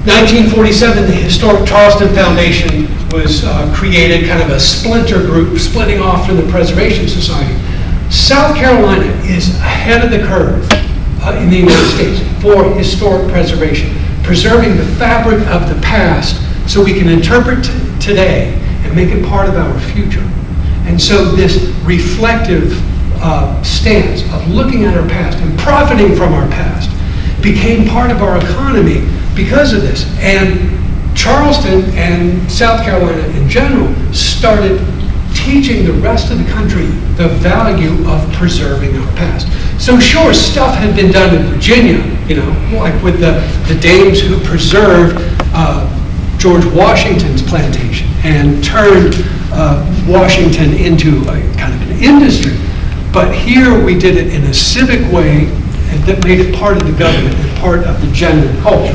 1947, the Historic Charleston Foundation was created, kind of a splinter group splitting off from the Preservation Society. South Carolina is ahead of the curve in the United States for historic preservation, preserving the fabric of the past so we can interpret today and make it part of our future. And so this reflective stance of looking at our past and profiting from our past became part of our economy because of this. And Charleston and South Carolina in general started teaching the rest of the country the value of preserving our past. So sure, stuff had been done in Virginia, like with the dames who preserved George Washington's plantation and turned Washington into a kind of an industry. But here we did it in a civic way that made it part of the government and part of the general culture.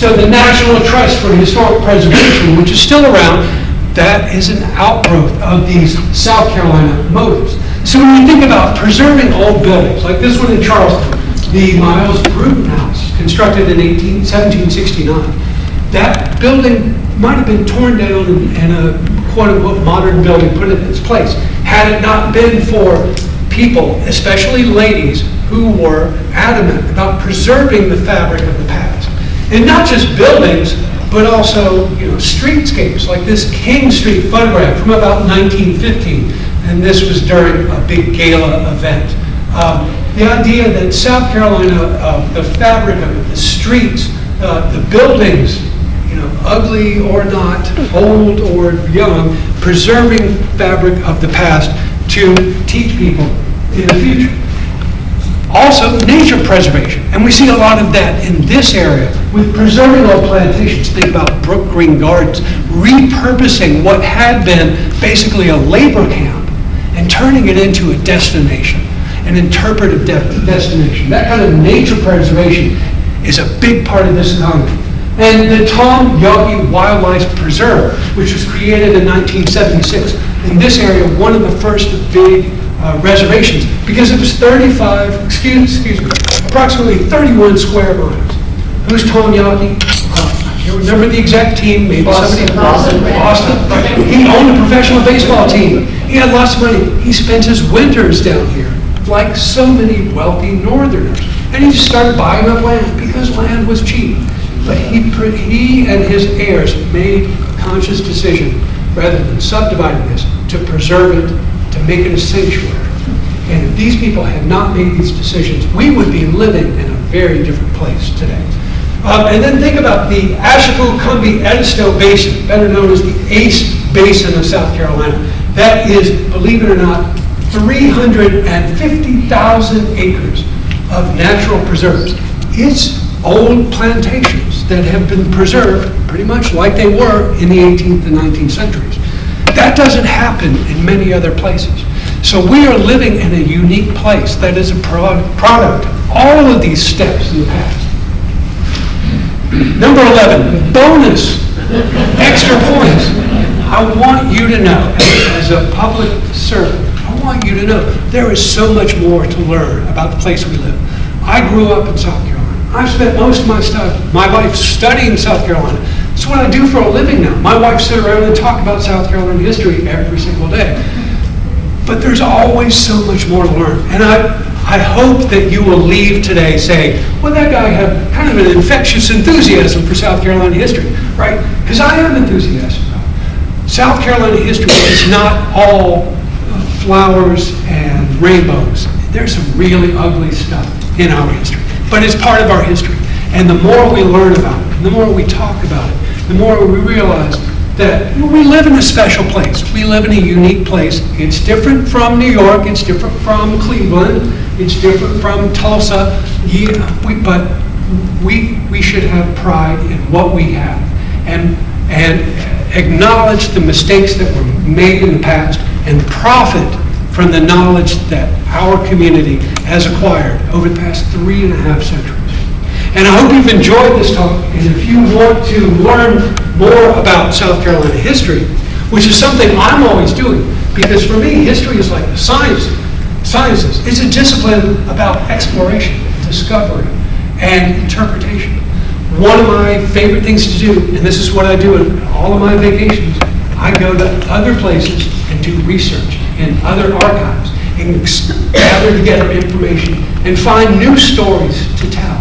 So the National Trust for Historic Preservation, which is still around, that is an outgrowth of these South Carolina motives. So when you think about preserving old buildings, like this one in Charleston, the Miles Bruton House, constructed in 1769, that building might have been torn down and a quote-unquote modern building put in its place, had it not been for people, especially ladies, who were adamant about preserving the fabric of the past. And not just buildings, but also streetscapes, like this King Street photograph from about 1915, and this was during a big gala event. The idea that South Carolina, the fabric of it, the streets, the buildings, ugly or not, old or young, preserving fabric of the past to teach people in the future. Also, nature preservation, and we see a lot of that in this area with preserving old plantations. Think about Brook Green Gardens, repurposing what had been basically a labor camp and turning it into a destination, an interpretive destination. That kind of nature preservation is a big part of this economy. And the Tom Yawkey Wildlife Preserve, which was created in 1976, in this area, one of the first big reservations, because it was approximately 31 square miles. Who's Tom Yawkey? I can't remember the exact team, maybe Boston. He owned a professional baseball team. He had lots of money. He spent his winters down here, like so many wealthy northerners. And he just started buying up land because land was cheap. But he and his heirs made a conscious decision, rather than subdividing this, to preserve it, to make it a sanctuary. And if these people had not made these decisions, we would be living in a very different place today. And then think about the Ashtaboo-Cumbie-Edisto Basin, better known as the ACE Basin of South Carolina. That is, believe it or not, 350,000 acres of natural preserves. It's old plantations that have been preserved pretty much like they were in the 18th and 19th centuries. That doesn't happen in many other places. So we are living in a unique place that is a product of all of these steps in the past. Number 11, bonus, extra points. I want you to know, as a public servant, I want you to know there is so much more to learn about the place we live. I grew up in South Carolina. I've spent most of my life studying South Carolina. It's what I do for a living now. My wife sits around and talk about South Carolina history every single day. But there's always so much more to learn. And I hope that you will leave today saying, well, that guy had kind of an infectious enthusiasm for South Carolina history, right? Because I am enthusiastic about it. South Carolina history is not all flowers and rainbows. There's some really ugly stuff in our history. But it's part of our history. And the more we learn about it, the more we talk about it, the more we realize that we live in a special place. We live in a unique place. It's different from New York. It's different from Cleveland. It's different from Tulsa. But we should have pride in what we have and acknowledge the mistakes that were made in the past and profit from the knowledge that our community has acquired over the past 3.5 centuries. And I hope you've enjoyed this talk, and if you want to learn more about South Carolina history, which is something I'm always doing, because for me, history is like the sciences. It's a discipline about exploration, discovery, and interpretation. One of my favorite things to do, and this is what I do in all of my vacations, I go to other places and do research in other archives and gather together information and find new stories to tell.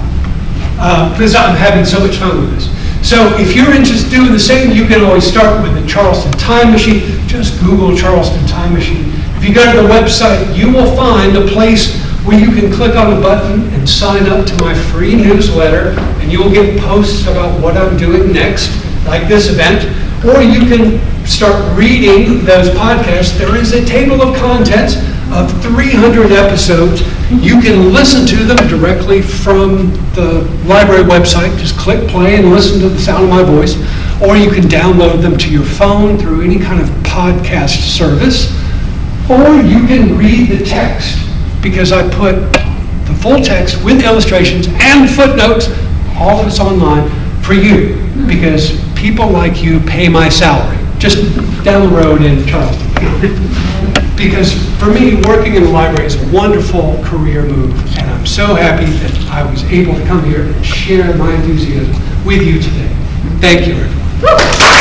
Because I'm having so much fun with this. So if you're interested in doing the same, you can always start with the Charleston Time Machine. Just Google Charleston Time Machine. If you go to the website, you will find a place where you can click on a button and sign up to my free newsletter, and you will get posts about what I'm doing next, like this event. Or you can start reading those podcasts. There is a table of contents of 300 episodes. You can listen to them directly from the library website. Just click play and listen to the sound of my voice. Or you can download them to your phone through any kind of podcast service. Or you can read the text, because I put the full text with illustrations and footnotes. All of it's online for you, because people like you pay my salary, just down the road in Charleston. Because for me, working in the library is a wonderful career move, and I'm so happy that I was able to come here and share my enthusiasm with you today. Thank you, everyone.